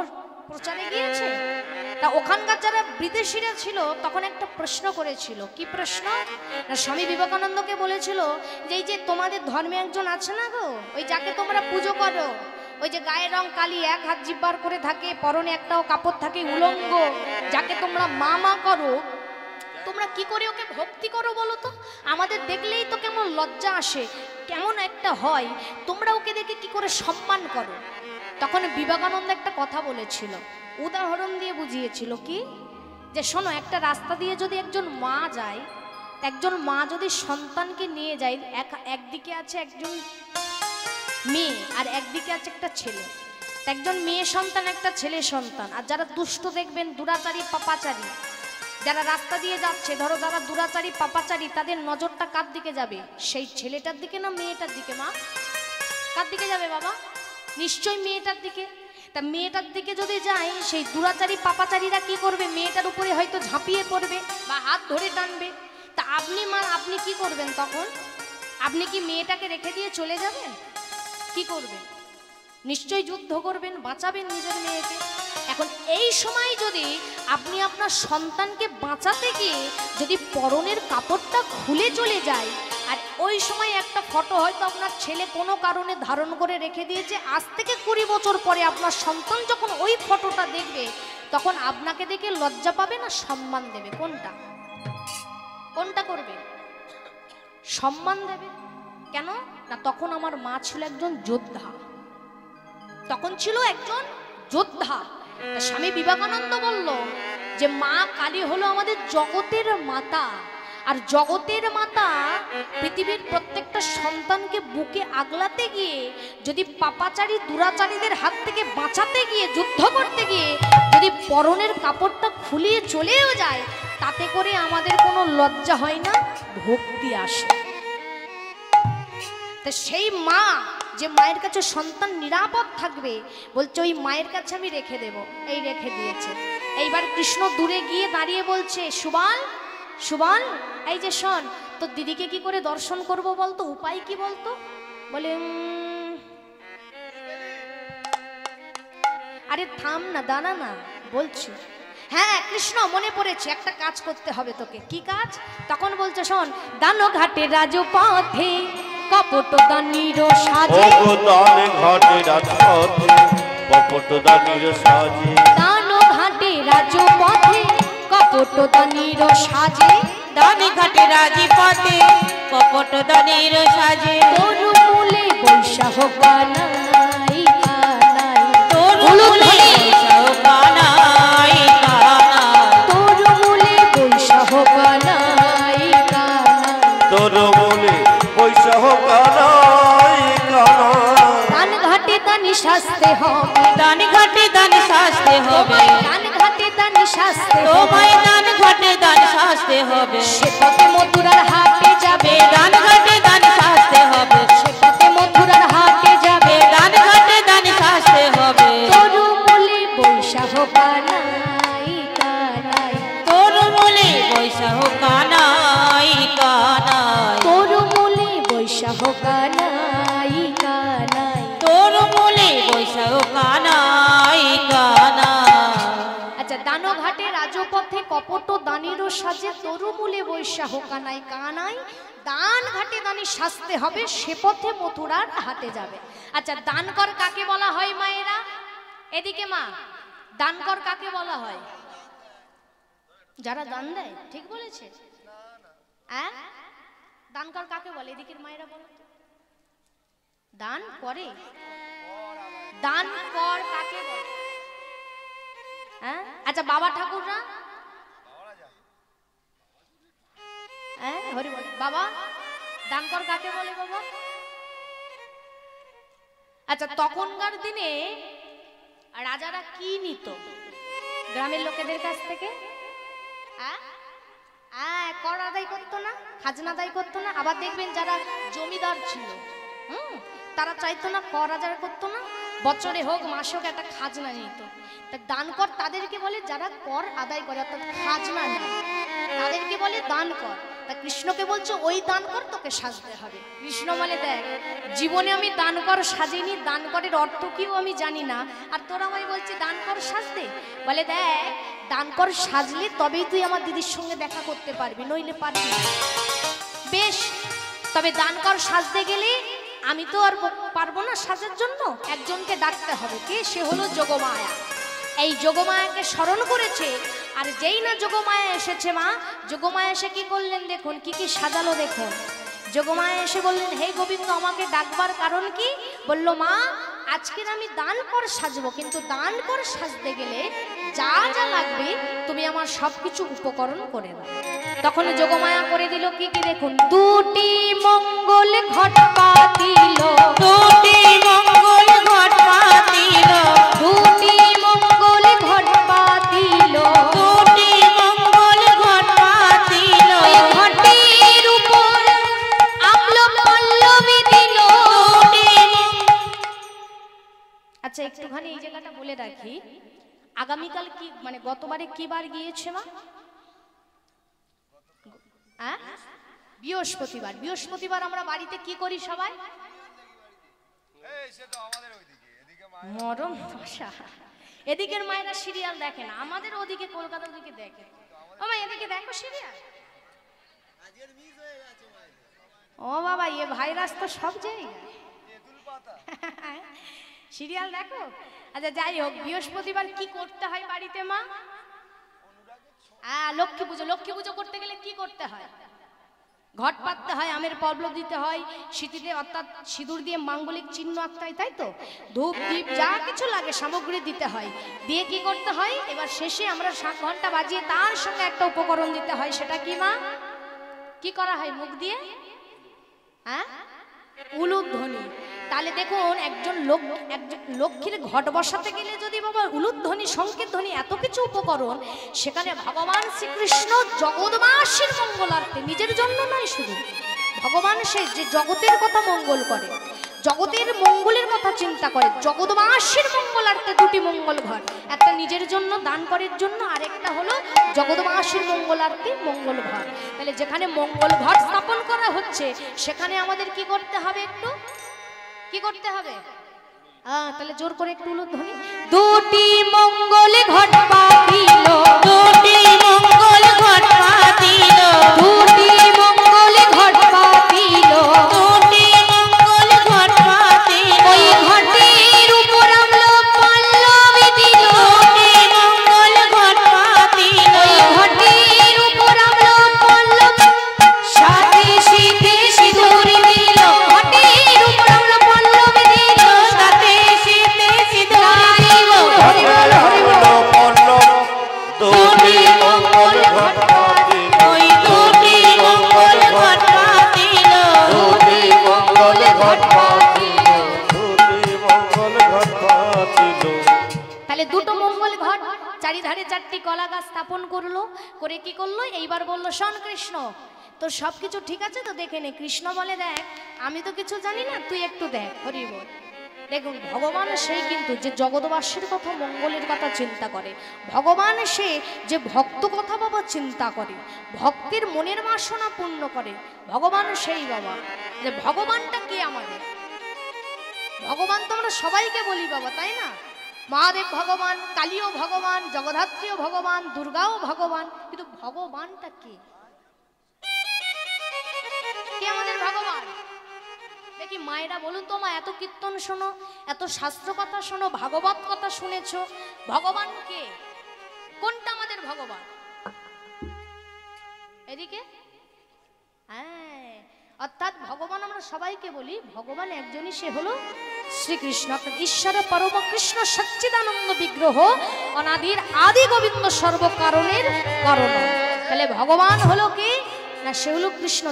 প্রচারে গিয়েছে। তা ওখানকার যারা বিদেশিরা ছিল তখন একটা প্রশ্ন করেছিল। কি প্রশ্ন না, স্বামী বিবেকানন্দকে বলেছিল যে এই যে তোমাদের ধর্মে একজন আছে না গো, ওই যাকে তোমরা পুজো করো, ওই যে গায়ের রং কালি, এক হাত জিব্বার করে থাকে, পরনে একটাও কাপড় থাকে, উলঙ্গ, যাকে তোমরা মা মা করো, তোমরা কি করে ওকে ভক্তি করো বলো তো? আমাদের দেখলেই তো কেমন লজ্জা আসে, কেমন একটা হয়, তোমরা ওকে দেখে কি করে সম্মান করো? তখন বিবেকানন্দ একটা কথা বলেছিল, উদাহরণ দিয়ে বুঝিয়েছিল। কি যে শোনো, একটা রাস্তা দিয়ে যদি একজন মা যায়, একজন মা যদি সন্তানকে নিয়ে যায়, একদিকে আছে একজন মেয়ে আর একদিকে আছে একটা ছেলে, একজন মেয়ে সন্তান একটা ছেলে সন্তান। আর যারা দুষ্ট দেখবেন, দুরাচারী পাপাচারী যারা রাস্তা দিয়ে যাচ্ছে, ধরো যারা দুরাচারী পাপাচারী, তাদের নজরটা কার দিকে যাবে? সেই ছেলেটার দিকে না মেয়েটার দিকে? মা কার দিকে যাবে বাবা? নিশ্চয়ই মেয়েটার দিকে। তা মেয়েটার দিকে যদি যায়, সেই দুরাচারী পাপাচারীরা কি করবে? মেয়েটার উপরে হয়তো ঝাঁপিয়ে পড়বে বা হাত ধরে টানবে। তা আপনি মা, আপনি কি করবেন তখন? আপনি কি মেয়েটাকে রেখে দিয়ে চলে যাবেন? কি করবেন? নিশ্চয়ই যুদ্ধ করবেন, বাঁচাবেন নিজের মেয়েকে। এখন এই সময় যদি আপনি আপনার সন্তানকে বাঁচাতে গিয়ে যদি পরনের কাপড়টা খুলে চলে যায়, আর ওই সময় একটা ফটো হয়তো আপনার ছেলে কোনো কারণে ধারণ করে রেখে দিয়েছে, আজ থেকে 20 বছর পরে আপনার সন্তান যখন ওই ফটোটা দেখবে, তখন আপনাকে দেখে লজ্জা পাবে না সম্মান দেবে? কোনটা কোনটা করবে? সম্মান দেবে। কেন না, তখন আমার মা ছিল একজন যোদ্ধা, তখন ছিল একজন যোদ্ধা। স্বামী বিবেকানন্দ বলল যে মা কালী হলো আমাদের জগতের মাতা, আর জগতের মাতা পৃথিবীর প্রত্যেকটা সন্তানকে বুকে আগলাতে গিয়ে, যদি পাপাচারী দুরাচারীদের হাত থেকে বাঁচাতে গিয়ে, যুদ্ধ করতে গিয়ে যদি পরনের কাপড়টা খুলিয়ে চলেও যায়, তাতে করে আমাদের কোনো লজ্জা হয় না, ভক্তি আসে। তা সেই মা, যে মায়ের কাছে সন্তান নিরাপদ থাকবে, বলছে ওই মায়ের কাছে আমি রেখে দেব। এই রেখে দিয়েছে। এইবার কৃষ্ণ দূরে গিয়ে দাঁড়িয়ে বলছে, সুবল সুবল, এই যে শোন, তোর দিদিকে কি করে দর্শন করব বলতো, উপায় কি বলতো? বলে আরে থাম না, দাঁড়া না, বলছি। হ্যাঁ কৃষ্ণ, মনে পড়েছে, একটা কাজ করতে হবে তোকে। কি কাজ? তখন বলছে, শোন, দানো ঘাটে রাজপথে কপট দানির সাজে, দানে ঘাটে রাজপথে কপট দানির সাজে, দানো ঘাটে রাজপথে কপট দানির সাজে, দানে ঘাটে রাজপথে কপট দানির সাজে, তোর মূলে বৈশাখ কানাই কানাই, তোর মূলে বৈশাখ কানাই কানাই, তোর মূলে বৈশাখ কানাই কানাই, তোর মূলে বৈশাখ কানাই কানাই, দান ঘাটে দানি শাস্তে হবে, দান ঘাটে দান শাস্তে হবে, দান ঘাটে দানি শাস্তে হবে, তোমায় দান ঘাটে দান শাস্তে হবে, সে পথে মথুরার হাটে যাবে, দান ঘাটে দান শাস্তে হবে, সে পথে মথুরার হাটে যাবে, দান ঘাটে দান শাস্তে হবে, তোর মূলে বৈশাখ কানাই কানাই, তোর মূলে বৈশাখ কানাই কানাই, তোর মূলে বৈশাখ কানাই কানাই। তোর মূলে বৈশাখ কানাই কানাই। আচ্ছা, দানোঘাটে রাজু রাজপথে কপট দানিরও সাজে তরু মূলে বৈশা হোকা নাই কানাই দান ঘাটে দানি সাজতে হবে সে পথে মথুরার হাটে যাবে। আচ্ছা দান কর কাকে বলা হয় মায়েরা? এদিকে মা, দান কর কাকে বলা হয়? যারা দান দেয়, ঠিক বলেছে? হ্যাঁ, দান কর কাকে বলে? এদিকের মায়েরা বলো। দান করে, দান কর কাকে বলে? হ্যাঁ, আচ্ছা বাবা ঠাকুররা, হ্যাঁ হরি বল, বাবা দান কর কাকে বলে বাবা? আচ্ছা তখনকার দিনে রাজারা কি নিত গ্রামের লোকেদের কাছ থেকে? কর আদায় করতো না, খাজনা আদায় করতো না। আবার দেখবেন যারা জমিদার ছিল তারা চাইতো না কর আদায় করতো না, বছরে হোক মাসে হোক একটা খাজনা নিত। তা দান কর তাদেরকে বলে যারা কর আদায় করে, অর্থাৎ খাজনা নেয়, তাদেরকে বলে দান কর। তা কৃষ্ণকে বলছে ওই দান কর তোকে সাজতে হবে। কৃষ্ণ বলে দেখ জীবনে আমি দান কর সাজিনি, দান করের অর্থ কিও আমি জানি না, আর তোরা আমায় বলছি দান কর সাজতে। বলে দেখ দান কর সাজলে তবেই তুই আমার দিদির সঙ্গে দেখা করতে পারবি, নইলে পারবি না। বেশ, তবে দান কর সাজতে গেলে আমি তো আর পারবো না সাজার জন্য, একজনকে ডাকতে হবে। কে? সে হলো যোগমায়া। এই যোগমায়াকে স্মরণ করেছে, আর যেই না যোগমায়া এসেছে মা, যোগমায়া এসে কি করলেন দেখুন, কি কি সাজালো দেখুন। যোগমায়া এসে বললেন হে গোবিন্দ আমাকে ডাকবার কারণ কি? বলল মা আজকের আমি দান কর সাজবো, কিন্তু দান কর সাজতে গেলে যা যা লাগবে তুমি আমার সবকিছু উপকরণ করে দাও। তখন যোগমায়া করে দিল কি কি দেখুন, দুটি মঙ্গল ঘট পাতিল, দুটি মঙ্গল ঘট পাতিল, দুটি মঙ্গল ঘট পাতিল, দুটি মঙ্গল ঘট পাতিল, ঘটের উপর আমল পল্লবী দিল। আচ্ছা একটুখানি এই জায়গাটা বলে রাখি, আগামীকাল কি মানে গতবারে কি বার গিয়েছে মা? বৃহস্পতিবার। বৃহস্পতিবার আমরা বাড়িতে কি করি সবাই? মরম দশা। এদিকের মায়েরা সিরিয়াল দেখে না, আমাদের ওদিকে কলকাতার দিকে দেখে। আমার এদিকে দেখো সিরিয়াল। ও বাবা এ ভাইরাস তো সব জায়গায় সিরিয়াল দেখো। আচ্ছা যাই হোক, বৃহস্পতিবার কি করতে হয় বাড়িতে মা? লক্ষ্মী পুজো। লক্ষ্মী পুজো করতে গেলে কি করতে হয়? ঘট পাততে হয়, আমের পল্লব দিতে হয়, সিঁথিতে অর্থাৎ সিঁদুর দিয়ে মাঙ্গলিক চিহ্ন আঁকতে হয়, তাই তো? ধূপ দীপ যা কিছু লাগে সামগ্রী দিতে হয়, দিয়ে কি করতে হয়? এবার শেষে আমরা 7 ঘন্টা বাজিয়ে তার সঙ্গে একটা উপকরণ দিতে হয়। সেটা কি মা? কি করা হয় মুখ দিয়ে? উলুধ্বনি। তাহলে দেখুন একজন লক্ষ্মীর ঘট বসাতে গেলে যদি বাবা উলুধ্বনি, সংকেত ধ্বনি, এত কিছু উপকরণ, সেখানে ভগবান শ্রীকৃষ্ণ জগৎবাসীর মঙ্গলার্থে, নিজের জন্য নয় শুধু, ভগবান সে যে জগতের কথা মঙ্গল করে, জগতের মঙ্গলের কথা চিন্তা করে, জগৎবাসীর মঙ্গলার্থে দুটি মঙ্গল ঘট, একটা নিজের জন্য দান করার জন্য, আরেকটা হলো জগৎবাসীর মঙ্গলার্থে মঙ্গল ঘট। তাহলে যেখানে মঙ্গল ঘট স্থাপন করা হচ্ছে সেখানে আমাদের কি করতে হবে? একটু কি করতে হবে? তাহলে জোর করে একটু উলুধ্বনি। দুটি মঙ্গল ঘট পাতিল, দুটি মঙ্গল ঘট পাতিল, দুটি মঙ্গল ঘট পাতিল, দুটি মঙ্গল ঘট পাতিল, ওই ঘটের উপর আমল পল্লবী দিল, দুটি মঙ্গল ঘট পাতিল, ওই ঘটের উপর আমল পল্লব সাথে শীতে সিঁদুর দিল, ঘটের উপর আমল পল্লবী দিল, সাথে শীতে সিঁদুর দিল। হরি বল হরি বল। দুটি মঙ্গল ঘট পাতিল, ওই দুটি মঙ্গল ঘট পাতিল, দুটি মঙ্গল ঘট পাতিল, দুটি মঙ্গল ঘট পাতিল। তাহলে দুটো মঙ্গল ঘট, চারিধারে 4টি কলা গাছ স্থাপন করলো, করে কি করলো? এইবার বললো শোন কৃষ্ণ তোর সবকিছু ঠিক আছে তো দেখে নে। কৃষ্ণ বলে দেখ আমি তো কিছু জানি না, তুই একটু দেখ। হরি বল। দেখুন ভগবান সেই কিন্তু যে জগৎবাসীর কথা, মঙ্গলের কথা চিন্তা করে, ভগবান সে যে ভক্ত কথা বাবা চিন্তা করে, ভক্তের মনের বাসনা পূর্ণ করে, ভগবান সেই বাবা। যে ভগবানটা কে আমাদের? ভগবান তো আমরা সবাইকে বলি বাবা, তাই না? মহাদেব ভগবান, কালীও ভগবান, জগদ্ধাত্রীও ভগবান, দুর্গাও ভগবান, কিন্তু ভগবানটা কে? কে আমাদের ভগবান? দেখি মায়েরা বলুন তো মা, এত কীর্তন শোনো, এত শাস্ত্র কথা শোনো, ভাগবত কথা শুনেছো, ভগবান কে? কোনটা আমাদের ভগবান? এদিকে হ্যাঁ, অর্থাৎ ভগবান আমরা সবাইকে বলি, ভগবান একজনই, সে হলো শ্রীকৃষ্ণ। ঈশ্বর পরম কৃষ্ণ সচ্চিদানন্দ বিগ্রহ, অনাদির আদি গোবিন্দ, সর্বকারণের কারণ। তাহলে ভগবান হলো কি না, সে হলো কৃষ্ণ,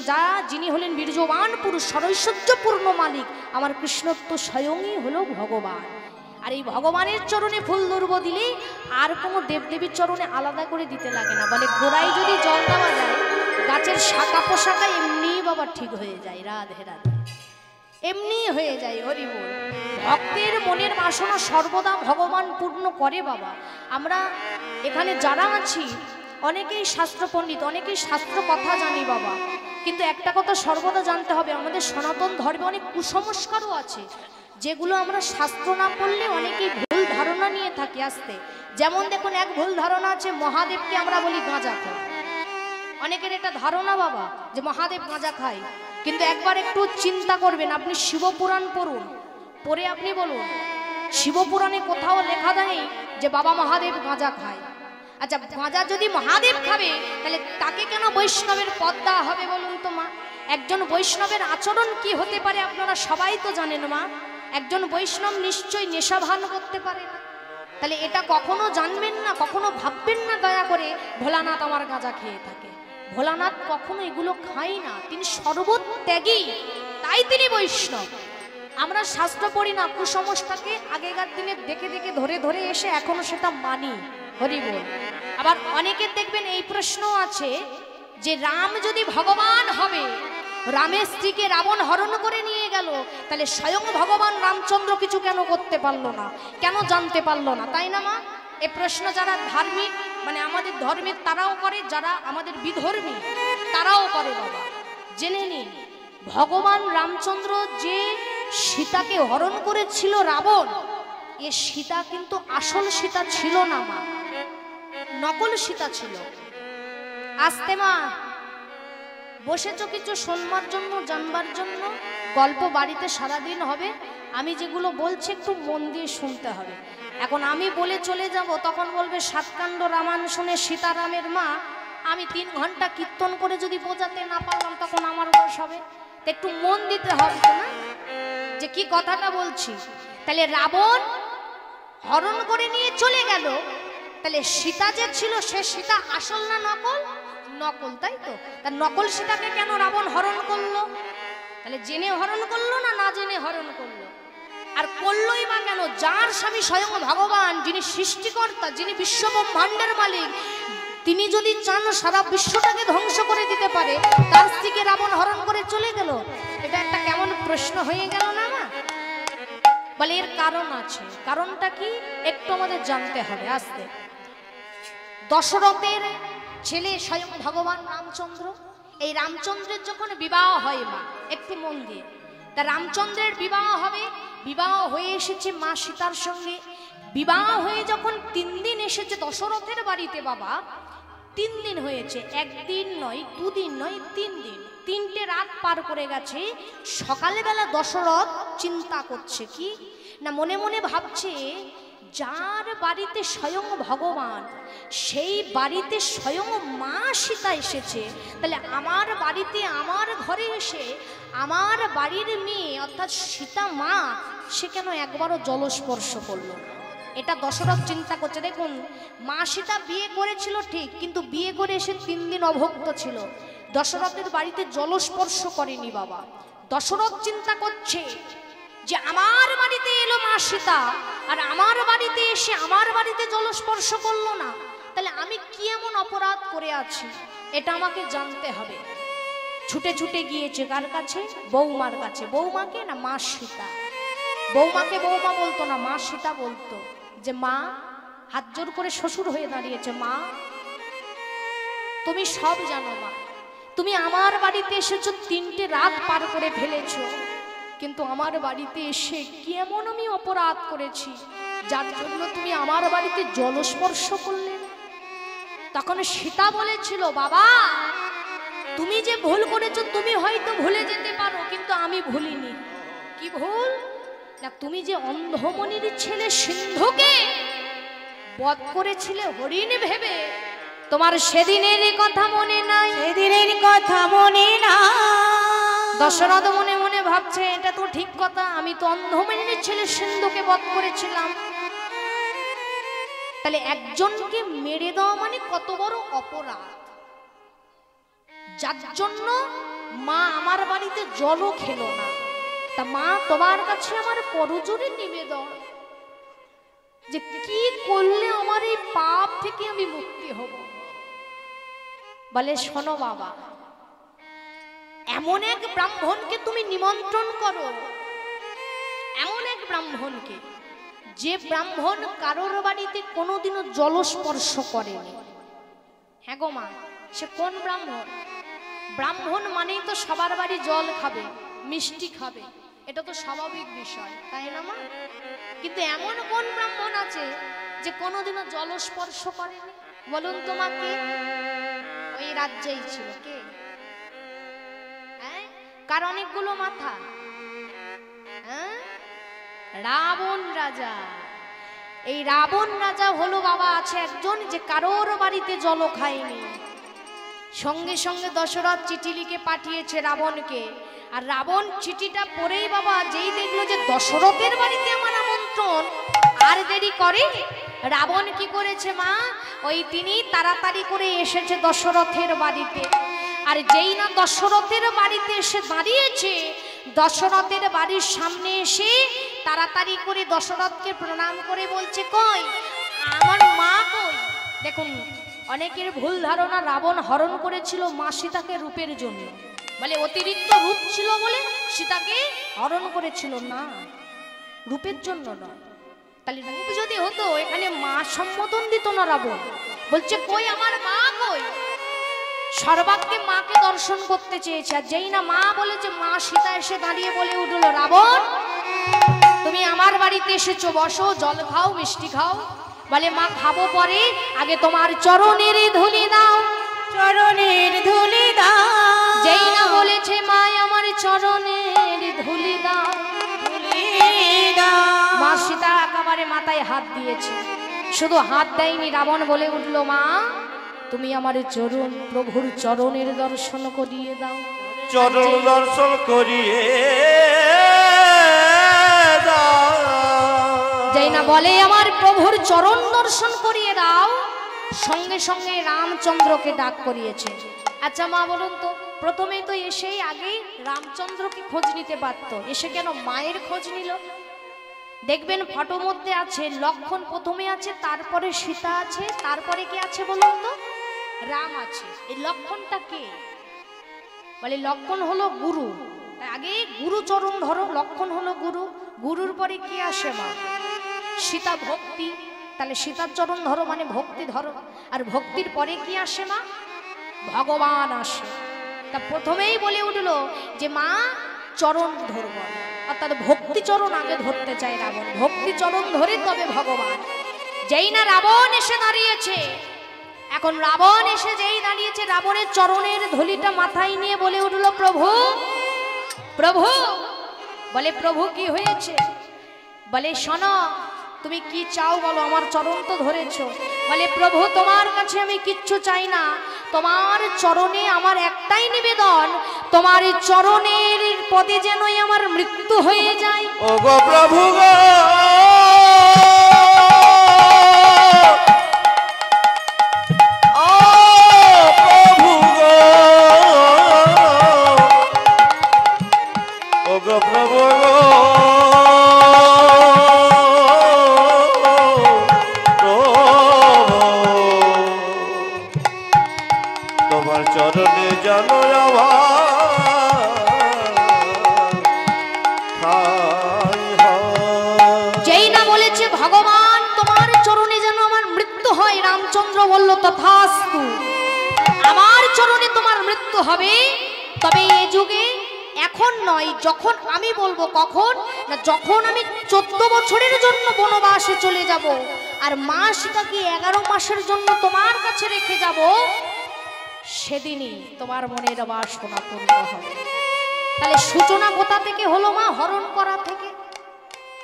যিনি হলেন বীর্যবান পুরুষ, সরৈশ্বর্যপূর্ণ মালিক। আমার কৃষ্ণ তো স্বয়ংই হলো ভগবান। আর এই ভগবানের চরণে ফুল দুর্ব দিলে আর কোনো দেবদেবীর চরণে আলাদা করে দিতে লাগে না। বলে গোড়ায় যদি জল দেওয়া যায়, গাছের শাখা পোশাকা এমনি বাবা ঠিক হয়ে যায়। রাধে রাধে, এমনি হয়ে যায়। হরি বল। ভক্তের মনের বাসনা সর্বদা ভগবান পূর্ণ করে বাবা। আমরা এখানে যারা আছি অনেকেই শাস্ত্র পণ্ডিত, অনেকেই শাস্ত্র কথা জানি বাবা, কিন্তু একটা কথা সর্বদা জানতে হবে, আমাদের সনাতন ধর্মে অনেক কুসংস্কারও আছে, যেগুলো আমরা শাস্ত্র না পড়লে অনেকেই ভুল ধারণা নিয়ে থাকি আসতে। যেমন দেখুন, এক ভুল ধারণা আছে, মহাদেবকে আমরা বলি গাঁজা খায়। অনেকের এটা ধারণা বাবা যে মহাদেব গাঁজা খায়, কিন্তু একবার একটু চিন্তা করবেন, আপনি শিবপুরাণ পড়ুন, পড়ে আপনি বলুন শিবপুরাণে কোথাও লেখা নেই যে বাবা মহাদেব গাঁজা খায়। আচ্ছা, গাঁজা যদি মহাদেব খাবে, তাহলে তাকে কেন বৈষ্ণবের পদ দেওয়া হবে বলুন তো মা? একজন বৈষ্ণবের আচরণ কি হতে পারে আপনারা সবাই তো জানেন মা। একজন বৈষ্ণব নিশ্চয়ই নেশাভান করতে পারে না। তাহলে এটা কখনো জানবেন না, কখনো ভাববেন না দয়া করে ভোলানাথ আমার গাঁজা খেয়ে থাকে। ভোলানাথ কখনো এগুলো খায় না, তিনি সর্বত্যাগী, তাই তিনি বৈষ্ণব। আমরা শাস্ত্র পড়ি না, কুসংস্কারকে আগেকার দিনে দেখে দেখে ধরে ধরে এসে এখনো সেটা মানি। হরি বল। আবার অনেকের দেখবেন এই প্রশ্ন আছে যে রাম যদি ভগবান হবে, রামের স্ত্রীকে রাবণ হরণ করে নিয়ে গেল, তাহলে স্বয়ং ভগবান রামচন্দ্র কিছু কেন করতে পারলো না, কেন জানতে পারলো না, তাই না মা? এই প্রশ্ন যারা ধার্মিক মানে আমাদের ধর্মের তারাও করে, যারা আমাদের বিধর্মী তারাও করে বাবা। জেনে নিন, ভগবান রামচন্দ্র যে সীতাকে হরণ করেছিল রাবণ, এ সীতা কিন্তু আসল সীতা ছিল না মা, নকল সীতা ছিল। আস্তে মা, বসেছো কিছু শোনবার জন্য, জানবার জন্য? গল্প বাড়িতে সারাদিন হবে, আমি যেগুলো বলছি একটু মন দিয়ে শুনতে হবে। এখন আমি বলে চলে যাব, তখন বলবে সাতকাণ্ড রামায়ণ শুনে সীতারামের মা। আমি 3 ঘন্টা কীর্তন করে যদি বোঝাতে না পারলাম, তখন আমার দোষ হবে। তো একটু মন দিতে হবে না যে কি কথাটা বলছি। তাহলে রাবণ হরণ করে নিয়ে চলে গেল, তাহলে সীতা যে ছিল সে সীতা আসল না নকল? নকল, তাই তো? তার নকল সীতাকে কেন রাবণ হরণ করলো? তাহলে জেনে হরণ করলো না না জেনে হরণ করলো? আর করলোই বা কেন? যার স্বামী স্বয়ং ভগবান, যিনি সৃষ্টিকর্তা, যিনি বিশ্বব্রহ্মাণ্ডের মালিক, তিনি যদি চান সারা বিশ্বটাকে ধ্বংস করে দিতে পারে, তার স্ত্রীকে রাবণ হরণ করে চলে গেল। এটা একটা কেমন প্রশ্ন হয়ে গেল না মা? বলে এর কারণ আছে। কারণটা কি একটু আমাদের জানতে হবে। আস্তে, দশরথের ছেলে স্বয়ং ভগবান রামচন্দ্র, এই রামচন্দ্রের যখন বিবাহ হয় মা, একটু মন দিয়ে, তা রামচন্দ্রের বিবাহ হবে, বিবাহ হয়ে এসেছে মা সীতার সঙ্গে। বিবাহ হয়ে যখন 3 দিন এসেছে দশরথের বাড়িতে বাবা, 3 দিন হয়েছে, 1 দিন নয়, 2 দিন নয়, 3 দিন, 3টে রাত পার করে গেছে। সকালবেলা দশরথ চিন্তা করছে কি না, মনে মনে ভাবছে, যার বাড়িতে স্বয়ং ভগবান, সেই বাড়িতে স্বয়ং মা সীতা এসেছে, তাহলে আমার বাড়িতে, আমার ঘরে এসে আমার বাড়ির মেয়ে অর্থাৎ সীতা মা, সে কেন একবারও জলস্পর্শ করলো না? এটা দশরথ চিন্তা করছে। দেখুন, মা সীতা বিয়ে করেছিল ঠিক, কিন্তু বিয়ে করে এসে 3 দিন অভুক্ত ছিল, দশরথের বাড়িতে জলস্পর্শ করেনি বাবা। দশরথ চিন্তা করছে যে আমার বাড়িতে এলো মা সীতা, আর আমার বাড়িতে এসে আমার বাড়িতে জলস্পর্শ করলো না, তাহলে আমি কি এমন অপরাধ করে আছি, এটা আমাকে জানতে হবে। ছুটে ছুটে গিয়েছে কার কাছে? বৌমার কাছে। বৌমাকে না মা সীতা। বৌমাকে বৌমা বলতো না, মা সীতা বলতো যে মা, হাত জোর করে শ্বশুর হয়ে দাঁড়িয়েছে, মা তুমি সব জানো মা, তুমি আমার বাড়িতে এসেছো, 3টে রাত পার করে ফেলেছো, কিন্তু আমার বাড়িতে এসে কি এমন আমি অপরাধ করেছি, যার জন্য তুমি আমার বাড়িতে জলস্পর্শ করলে। তখন সীতা বলেছিল, বাবা তুমি যে ভুল করেছো তুমি হয়তো ভুলে যেতে পারো, কিন্তু আমি ভুলিনি। কি ভুল? না, তুমি যে অন্ধমণির ছেলে সিন্ধুকে বধ করেছিলে হরিণ ভেবে, তোমার সেদিনের কথা মনে নাই? সেদিনের কথা মনে না। দশরথ মনে মনে ভাবছে, এটা তো ঠিক কথা, আমি তো অন্ধমণির ছেলে সিন্ধুকে বধ করেছিলাম। তাহলে একজনকে মেরে দেওয়া মানে কত বড় অপরাধ, যার জন্য মা আমার বাড়িতে জলও খেলো না। তা মা, তোমার কাছে আমার পরজোরে নিবেদন, যে কি করলে আমার এই পাপ থেকে আমি মুক্তি হব। বলে, শোনো বাবা, এমন এক ব্রাহ্মণকে তুমি নিমন্ত্রণ করো, এমন এক ব্রাহ্মণকে, যে ব্রাহ্মণ কারোর বাড়িতে কোনোদিনও জলস্পর্শ করেনি। হ্যাঁ গো মা, সে কোন ব্রাহ্মণ? ব্রাহ্মণ মানেই তো সবার বাড়ি জল খাবে, মিষ্টি খাবে, এটা তো স্বাভাবিক বিষয়, তাই না মা? কিন্তু এমন কোন ব্রাহ্মণ আছে যে কোনোদিনও জলস্পর্শ করেনি? বলুন তোমাকে। ওই রাজ্যেই ছিল কে? কার অনেকগুলো মাথা? রাবণ রাজা। এই রাবণ রাজা হলো বাবা, আছে একজন যে কারোর বাড়িতে জল খায়নি। সঙ্গে সঙ্গে দশরথ চিঠি লিখে পাঠিয়েছে রাবণকে। আর রাবণ চিঠিটা পড়েই বাবা যেই দেখলো যে দশরথের বাড়িতে আমার আমন্ত্রণ, আর দেরি করে রাবণ কি করেছে মা, ওই তিনি তাড়াতাড়ি করে এসেছে দশরথের বাড়িতে। আর যেই না দশরথের বাড়িতে এসে দাঁড়িয়েছে, দশরথের বাড়ির সামনে এসে তাড়াতাড়ি করে দশরথকে প্রণাম করে বলছে, কই আমার মা কই? দেখুন, অনেকের ভুল ধারণা রাবণ হরণ করেছিল মা সীতাকে রূপের জন্য, বলে অতিরিক্ত রূপ ছিল বলে সীতাকে হরণ করেছিল। না, রূপের জন্য নয়। তাহলে রূপ যদি হতো, এখানে মা সম্বোধন দিত না রাবণ। বলছে, কই আমার মা কই? সর্বাগ্যে মাকে দর্শন করতে চেয়েছে। আর যেই না মা বলেছে, মা সীতা এসে দাঁড়িয়ে বলে উঠলো, রাবণ তুমি আমার বাড়িতে এসেছো, বসো, জল খাও, মিষ্টি খাও। বলে, মা খাবো পরে, আগে তোমার চরণের ধুলি দাও। চরণের ধুলি দাও। যেই না বলেছে মা আমার চরণের ধুলি দাও, ধুলি দাও। মা সীতা একেবারে মাথায় হাত দিয়েছে। শুধু হাত দেয়নি, রাবণ বলে উঠলো, মা তুমি আমার চরণ, প্রভুর চরণের দর্শন করিয়ে দাও। চরণ দর্শন করিয়ে দাও। যেই না বলে আমার প্রভুর চরণ দর্শন করিয়ে দাও, সঙ্গে সঙ্গে রামচন্দ্রকে ডাক করিয়েছে। আচ্ছা মা বলুন তো, প্রথমেই তো এসেই আগেই রামচন্দ্রকে খোঁজ নিতে পারত, এসে কেন মায়ের খোঁজ নিল? দেখবেন ফটো মধ্যে আছে লক্ষণ প্রথমে আছে, তারপরে সীতা আছে, তারপরে কে আছে বলুন তো? রাম আছে। এই লক্ষণটা কে? বলে লক্ষণ হলো গুরু। আগে গুরু চরণ ধরো, লক্ষণ হলো গুরু। গুরুর পরে কে আসে মা? সীতা ভক্তি, তাহলে সীতার চরণ ধরো মানে ভক্তি ধরো। আর ভক্তির পরে কি আসে মা? ভগবান আসে। তা প্রথমেই বলে উঠলো যে মা চরণ ধরব, অর্থাৎ ভক্তি চরণ আগে ধরতে চায় রাবণ। ভক্তি চরণ ধরে তবে ভগবান। যেই না রাবণ এসে দাঁড়িয়েছে, এখন রাবণ এসে যেই দাঁড়িয়েছে, রাবণের চরণের ধুলিটা মাথায় নিয়ে বলে উঠলো, প্রভু প্রভু। বলে, প্রভু কি হয়েছে? বলে, শোনো তুমি কি চাও বলো, আমার চরণ তো ধরেছো। বলে, প্রভু তোমার কাছে আমি কিচ্ছু চাই না, তোমার চরণে আমার একটাই নিবেদন, তোমার চরণের পদে যেনই আমার মৃত্যু হয়ে যায়। ও গো প্রভু গো, বলল তথাস্তু, আমার চরণে তোমার মৃত্যু হবে। তবে এই যুগে এক এখন নয়, যখন আমি বলবো। কখন না, যখন আমি 14 বছরের জন্য বনবাসে চলে যাব, আর মা সীতাকে 11 মাসের জন্য তোমার কাছে রেখে যাব, সেদিনই তোমার মনের বাসনা পূর্ণ হবে। তাহলে সূচনা কোথা থেকে হলো মা? হরণ করা থেকে।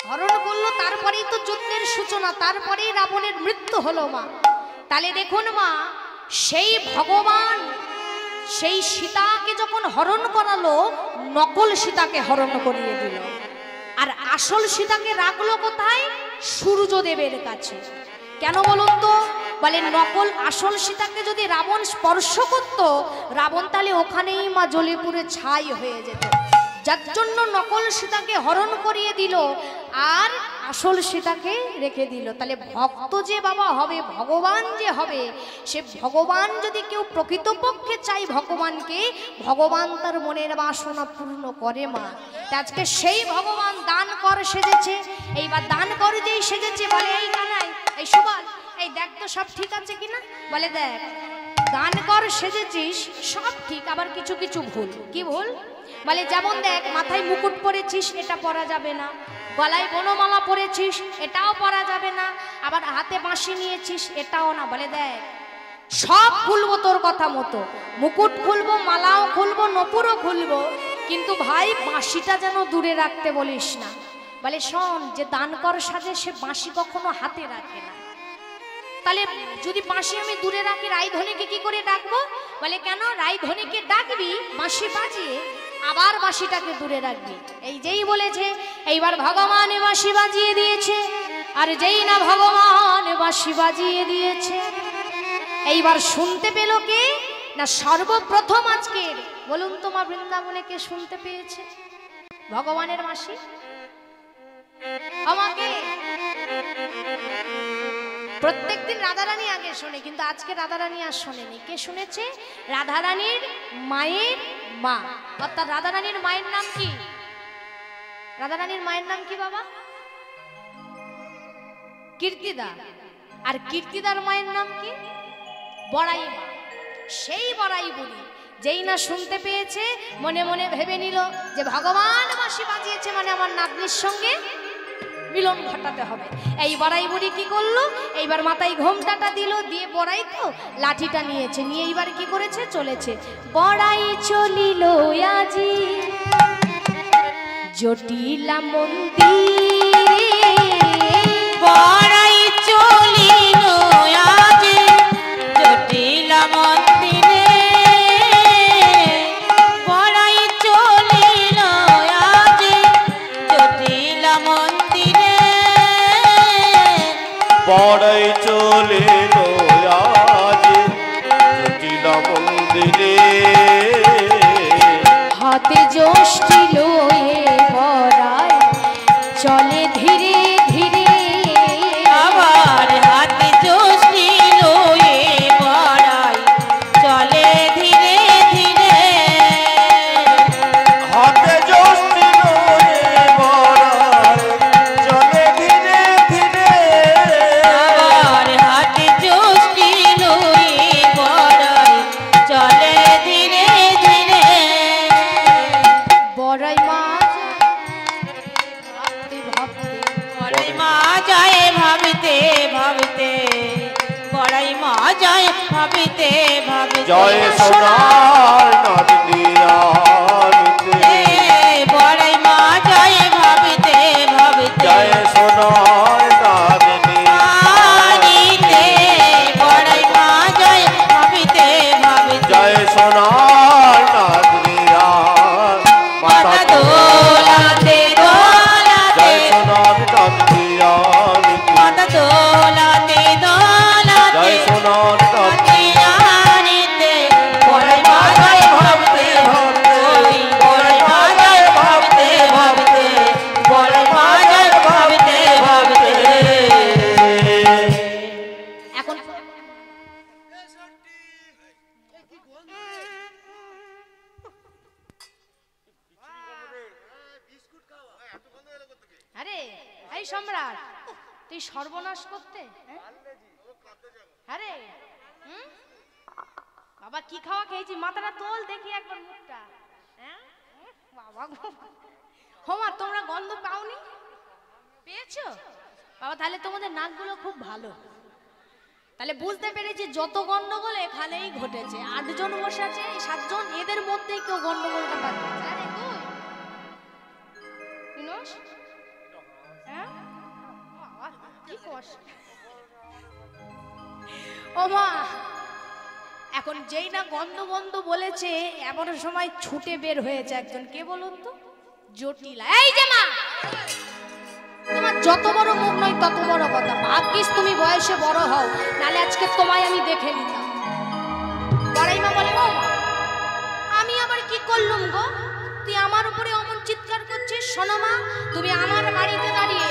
হরণ করলো, তারপরেই তো যুদ্ধের সূচনা, তারপরেই রাবণের মৃত্যু হলো মা। তাহলে দেখুন মা, সেই ভগবান সেই সীতাকে যখন হরণ করালো, নকল সীতাকে হরণ করিয়ে দিল। আর আসল সীতাকে রাখলো কোথায়? সূর্যদেবের কাছে। কেন বলুন তো? বলে নকল আসল সীতাকে যদি রাবণ স্পর্শ করত, রাবণ তাহলে ওখানেই মা জ্বলে পুড়ে ছাই হয়ে যেত। যার জন্য নকল সীতাকে হরণ করিয়ে দিল, আর আসল সীতাকে রেখে দিল। তাহলে ভক্ত যে বাবা হবে, ভগবান যে হবে, সে ভগবান যদি কেউ প্রকৃতপক্ষে চাই ভগবানকে, ভগবান তার মনের বাসনা পূর্ণ করে মা। আজকে সেই ভগবান দান কর সেজেছে। এইবার দান কর যেই সেজেছে, বলে এই কানাই, এই সুবল, এই দেখ তো সব ঠিক আছে কিনা। বলে দেখ, দান কর সেজেছিস সব ঠিক, আবার কিছু কিছু ভুল। কি ভুল? বলে যেমন দেখ, মাথায় মুকুট পরেছিস, এটা পরা যাবে না। গলায় বনমালা পরেছিস, এটাও পরা যাবে না। আবার হাতে বাঁশি নিয়েছিস, এটাও না। বলে দেখ, সব খুলবো তোর কথা মতো, মুকুট খুলবো, মালাও খুলবো, নপুরও খুলবো, কিন্তু ভাই বাঁশিটা যেন দূরে রাখতে বলিস না। বলে শোন, যে দান কর সাজে সে বাঁশি কখনো হাতে রাখে না। তাহলে যদি বাঁশি আমি দূরে রাখি, রায়ধনীকে কি করে ডাকবো? বলে কেন? রায়ধনীকে ডাকবি বাঁশি বাজিয়ে, আবার বাঁশিটাকে দূরে রাখবি। এই যেই বলেছে, এইবার ভগবান বাঁশি বাজিয়ে দিয়েছে, আর যেই না ভগবান বাঁশি বাজিয়ে দিয়েছে, এইবার শুনতে পেল কে? না সর্বপ্রথম আজকের বলুন তো মা বৃন্দাবনে কে শুনতে পেয়েছে ভগবানের বাঁশি? আমাকে প্রত্যেকদিন রাধারানী আগে শোনে, কিন্তু আজকে রাধারানী আর শোনেনি। কে শুনেছে? রাধারানীর মায়ের মা, অর্থাৎ রাধারানীর মায়ের নাম কি? রাধারানীর মায়ের নাম কি বাবা? কীর্তিদা। আর কীর্তিদার মায়ের নাম কি? বড়াই মা। সেই বড়াই বুড়ি যেই না শুনতে পেয়েছে, মনে মনে ভেবে নিল যে ভগবান বাঁশি বাজিয়েছে মানে আমার নাতনির সঙ্গে মিলন ঘটাতে হবে। এই বড়াই বুড়ি কি করলো? এইবার মাথায় ঘোমটাটা দিল, দিয়ে বড়াই তো লাঠিটা নিয়েছে, নিয়ে এইবার কি করেছে? চলেছে। বড়াই চলিল আজি জটিলা মন্দিরে, বড়াই চলিল আজি জটিলা মন্দিরে, বড়াই চলিল আজি জটিলা মন্দিরে, বড়াই চলিল আজ জটিলা মন্দিরে, হাতে যষ্টি লয়ে বড়াই চলে ধীরে ধীরে, আবার হাতে যষ্টি লয়ে বড়াই চলে ধীরে ধীরে, হাতে যষ্টি লয়ে বড়াই চলে ধীরে ধীরে, আবার হাতে যষ্টি লয়ে বড়াই চলে ধীরে ধীরে, বড়াই মা ভাবতে ভাবতে, বড়াই মা যায় ভাবিতে ভাবিতে, বড়াই মা যায় ভাবিতে ভাবিতে, জয় সোনার নাদিয়ানিতে, বড়াই মা যায় ভাবিতে ভাবিতে, জয় সোনার নাদিয়ানিতে, বড়াই মা যায় ভাবিতে ভাবিতে, জয় সোনার নাদিয়ান মাতা মাতা দোলাতে দোলাতে, জয় সোনার নাদিয়ানিতে, মাতা দোলাতে দোলাতে, জয় সোনার নাদিয়ানিতে, বড়াই মা যায় ভাবিতে ভাবিতে, বড়াই মা যায় ভাবিতে ভাবিতে, বড়াই মা যায় ভাবিতে ভাবিতে, এখন আরে এই সম্রাট, তুই সর্বনাশ করতে, আরে বাবা কি খাওয়া খেয়েছি? মাথাটা তোল দেখি একবার মুখটা। হ্যাঁ বাবা, বাবা গো, হোমা তোমরা গন্ধ পাওনি? পেয়েছো বাবা? তাহলে তোমাদের নাকগুলো খুব ভালো। তাহলে বুঝতে পেরেছি যত গন্ডগোল এখানেই ঘটেছে। 8 জন বসে আছে, 7 জন, এদের মধ্যে কেউ গন্ডগোলটা পাচ্ছে। আরে তুই বিনোস, হ্যাঁ বাবা কি করছ? ও মা, এখন যেই না গন্ধ গন্ধ বলেছে এমন সময় ছুটে বের হয়েছে একজন। কে বলুন তো? জটিলা। এই যে মা, তোমার যত বড় মুখ নয় তত বড় কথা। ভাগ্যিস তুমি বয়সে বড় হও, নালে আজকে তোমায় আমি দেখে নিতাম। বড়াইমা বলে, ও মা, আমি আবার কি করলুম গো? তুই আমার উপরে অমন চিৎকার করছিস? শোনো মা, তুমি আমার বাড়িতে দাঁড়িয়ে,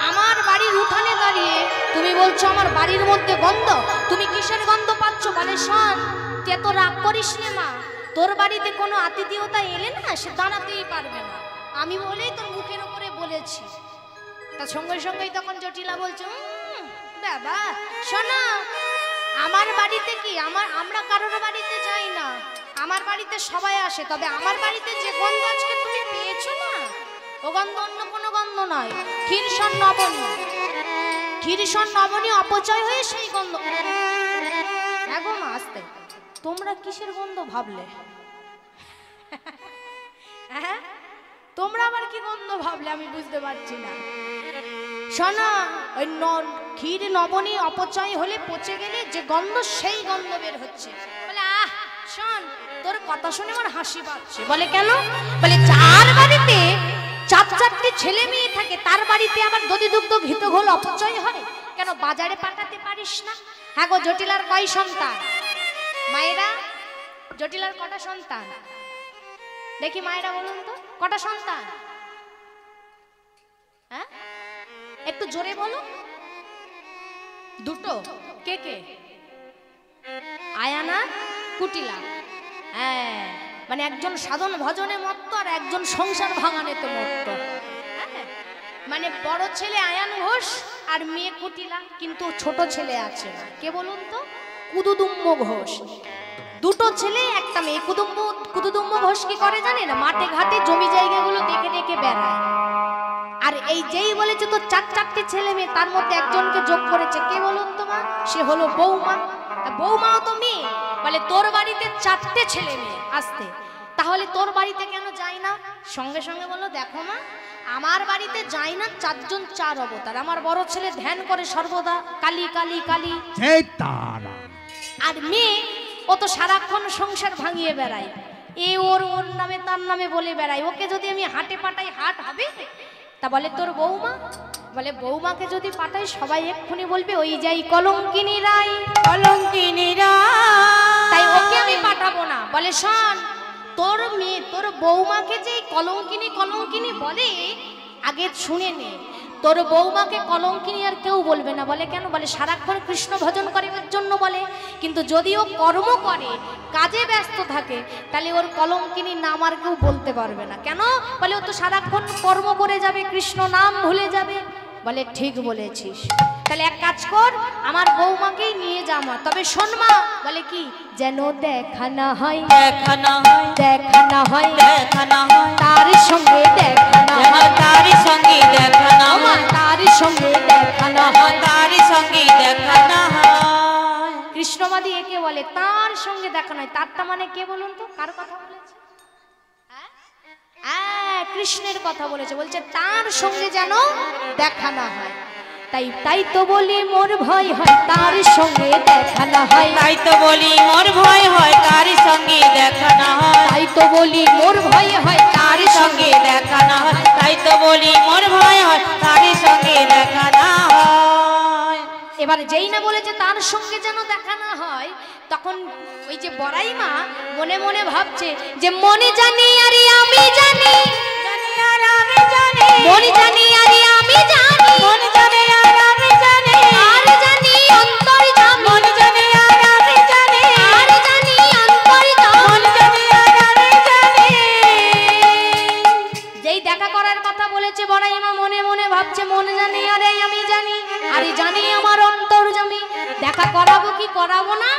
আমার বাড়ির উঠানে দাঁড়িয়ে তুমি বলছো আমার বাড়ির মধ্যে গন্ধ। তুমি কিসের গন্ধ পাচ্ছ? বলে, শোন, তুই এত রাগ করিস নে মা, তোর বাড়িতে কোনো আতিথেয়তা এলে না সে দাঁড়াতেই পারবে না, আমি বলেই তোর মুখের উপরে বলেছি। তার সঙ্গে সঙ্গেই তখন জটিলা বলছে, বাবা শোনো, আমার বাড়িতে কি, আমরা কারোর বাড়িতে যাই না, আমার বাড়িতে সবাই আসে, তবে আমার বাড়িতে যে গন্ধ আজকে তুমি পেয়েছো না, ও গন্ধ অন্য কোনো গন্ধ নয়, ক্ষীরসন নবনী। ক্ষীরসন নবনী অপচয় হয়ে সেই গন্ধ। এখন আসতে তোমরা কিসের গন্ধ ভাবলে? হ্যাঁ, তোমরা আবার কি গন্ধ ভাবলে আমি বুঝতে পারছি না। শোনো, ওই ক্ষীর নবনী অপচয় হলে, পচে গেলে যে গন্ধ, সেই গন্ধ বের হচ্ছে। বলে, আহ শোন, তোর কথা শুনে আমার হাসি পাচ্ছে। বলে, কেন? বলে, যার বাড়িতে 4-4টে ছেলে মেয়ে থাকে তার বাড়িতে আবার দধি দুগ্ধ ঘিত ঘোল অপচয় হয় কেন? বাজারে পাঠাতে পারিস না? হ্যাঁ গো, জটিলার কয় সন্তান? মায়েরা, জটিলার কটা সন্তান? দেখি মায়েরা বলুন তো, কটা সন্তান? হ্যাঁ, একটু জোরে বলো। 2টো। কে কে? আয়ানা, কুটিলা। হ্যাঁ, মানে একজন সাধন ভজনে মত্ত আর একজন সংসার ভাঙানেতে মত্ত। মানে বড় ছেলে আয়ান ঘোষ আর মেয়ে কুটিলা, কিন্তু ছোট ছেলে আছে না। কে বলুন তো? কুদুদুম্ম ঘোষ। 2টো ছেলে, একটা মেয়ে। কুদুদুম্ম ঘোষ কি করে জানে না? মাঠে ঘাটে জমি জায়গাগুলো দেখে দেখে বেড়ায়। আর এই যেই বলেছে তো 4-4টে ছেলে মেয়ে, তার মধ্যে একজনকে যোগ করেছে। কে বলুন তো মা? সে হলো বৌমা। বৌমাও তো মেয়ে। বলে, তোর বাড়িতে 4টে ছেলে মেয়ে আসতে, তাহলে তোর বাড়িতে কেন যাই না? সঙ্গে সঙ্গে বললো, দেখো মা, আমার বাড়িতে যাই না 4 জন 4 অবতার। আমার বড় ছেলে ধ্যান করে সর্বদা কালী কালী কালী, আর মেয়ে ও তো সারাক্ষণ সংসার ভাঙিয়ে বেড়ায়, এ ওর নামে তার নামে বলে বেড়ায়। ওকে যদি আমি হাটে পাঠাই, হাট হবে? তা বলে, তোর বৌমা? বলে, বৌমাকে যদি পাঠাই সবাই এক্ষুনি বলবে ওই যাই কলঙ্কিনী রায়, কলঙ্কিনী রায়, তাই ওকে আমি পাঠাবো না। বলে, শোন, তোর মেয়ে, তোর বৌমাকে যে কলঙ্কিনী কলঙ্কিনী বলে, আগে শুনে নে, তোর বৌমাকে কলঙ্কিনী আর কেউ বলবে না। বলে, কেন? বলে, সারাক্ষণ কৃষ্ণ ভজন করিবার জন্য বলে, কিন্তু যদি ও কর্ম করে, কাজে ব্যস্ত থাকে, তাহলে ওর কলঙ্কিনী নাম আর কেউ বলতে পারবে না। কেন? বলে, ও তো সারাক্ষণ কর্ম করে যাবে, কৃষ্ণ নাম ভুলে যাবে। বলে, ঠিক বলেছিস, তাহলে এক কাজ কর, আমার বৌমাকেই নিয়ে যা মা। তবে শোন মা, বলে কি, যেন দেখা না হয়, দেখা না হয়, দেখা না হয়, দেখা না হয়, তার সঙ্গে দেখা না হয়, তার সঙ্গে দেখা না হয়, তার সঙ্গে দেখা না হয়, তার সঙ্গে দেখা না হয়। কৃষ্ণবাদী একে বলে তার সঙ্গে দেখা নয়। তারটা মানে কে বলুন তো? কার কথা বলেছে? কৃষ্ণের কথা বলেছে। বলছে তার সঙ্গে যেন দেখা না হয়। তাই তো বলি মোর ভয় হয় তার সঙ্গে দেখা না হয়, তাই তো বলি মোর ভয় হয় তার সঙ্গে দেখা না হয়, তাই তো বলি মোর ভয় হয় তার সঙ্গে দেখা না হয়, তাই তো বলি মোর ভয় হয় তার সঙ্গে দেখা না হয়। এবার যেই না বলেছে তার সঙ্গে যেন দেখা না হয়, তখন ওই যে বড়াই মা মনে মনে ভাবছে যে মনে জানি আর আমি জানি, মনে জানি আর আমি জানি, মনে জানি আর আমি জানি, আর জানি অন্তর জানি, মনে জানি আর আমি জানি, আর জানি অন্তর জানি, মনে জানি আর আমি জানি। যেই দেখা করার কথা বলেছে বড়াই মা মনে মনে ভাবছে মনে জানি আর আমি জানি, আর জানি আমার অন্তর জানি। দেখা করাবো কি করাবো না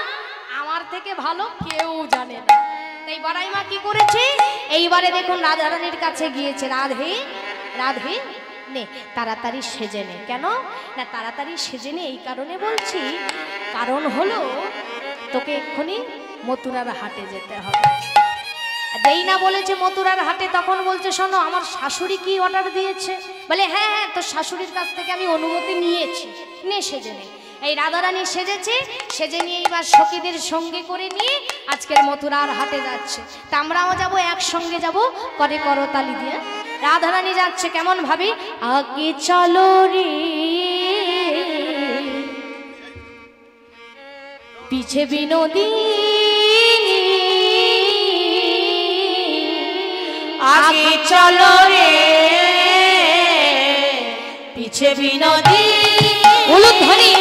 আমার থেকে ভালো কেউ জানে না। তাই বড়াই মা কি করেছে, এইবারে দেখুন রাধারানীর কাছে গিয়েছে, রাধে রাধে নে তাড়াতাড়ি সেজে নে। কেন না তাড়াতাড়ি সেজে নে এই কারণে বলছি, কারণ হলো তোকে এক্ষুনি মথুরার হাটে যেতে হবে। যেই না বলেছে মথুরার হাটে, তখন বলছে শোনো আমার শাশুড়ি কি অর্ডার দিয়েছে। বলে হ্যাঁ হ্যাঁ তোর শাশুড়ির কাছ থেকে আমি অনুমতি নিয়েছি, নে সেজে নে। এই রাধারানী সেজেছে, সেজে নিয়ে এবার সখীদের সঙ্গে করে নিয়ে আজকের মথুরার হাটে যাচ্ছে। তা আমরাও যাবো, একসঙ্গে যাব, করে করতালি দিয়ে। রাধারানী যাচ্ছে কেমন ভাবে, আগে চলো রে পিছে বিনোদিনী, আগে চলো রে পিছে বিনোদিনী, উলুধ্বনি।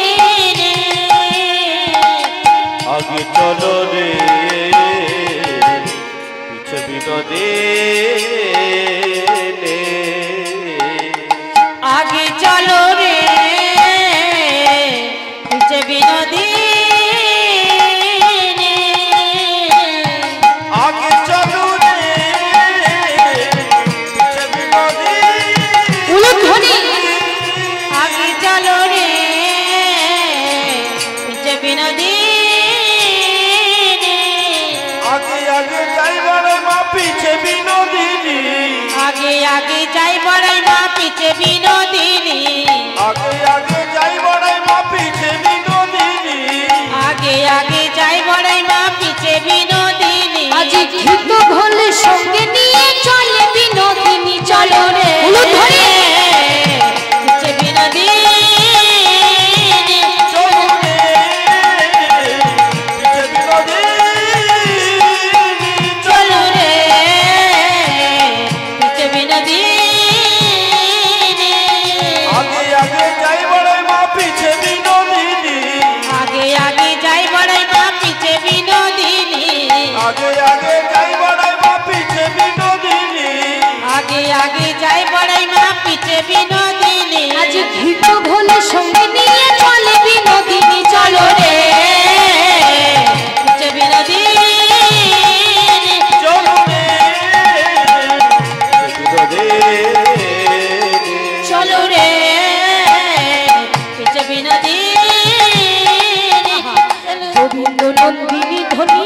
আগে চলো রে পিছে বিনোদিনী, আগে চলো রে পিছে বিনোদিনী, আগে চলো রে পিছে বিনোদিনী, উলুধ্বনি। আগে চলো রে পিছে বিনোদিনী, আগে আগে যাইবারে মা পিছে বিনোদিনী, আগে আগে যাই বড়াই মা পিছে বিনোদিনী, আগে আগে যাইবারে মা পিছে বিনোদিনী, আগে আগে যাই বড়াই মা পিছে বিনোদিনী, আজি ঘৃত ঘোল সঙ্গে নিয়ে চলে বিনোদিনী, চলো রে উলুধ্বনি। পিছে বিনোদিনী, চলো রে পিছে বিনোদিনী, চলো রে পিছে বিনোদিনী, আগে আগে যাইবারে মা পিছে বিনোদিনী, আগে আগে যাই বড়াই মা পিছে বিনোদিনী, আগে আগে যাইবারে মা পিছে বিনোদিনী, আগে আগে যাই বড়াই মা পিছে বিনোদিনী, আজি ঘৃত ঘোল সঙ্গে নিয়ে চলে বিনোদিনী, চলো রে পিছে বিনোদিনী, চলো রে পিছে বিনোদিনী, চলো রে পিছে বিনোদিনী, গোবিন্দ নন্দিনী ধ্বনি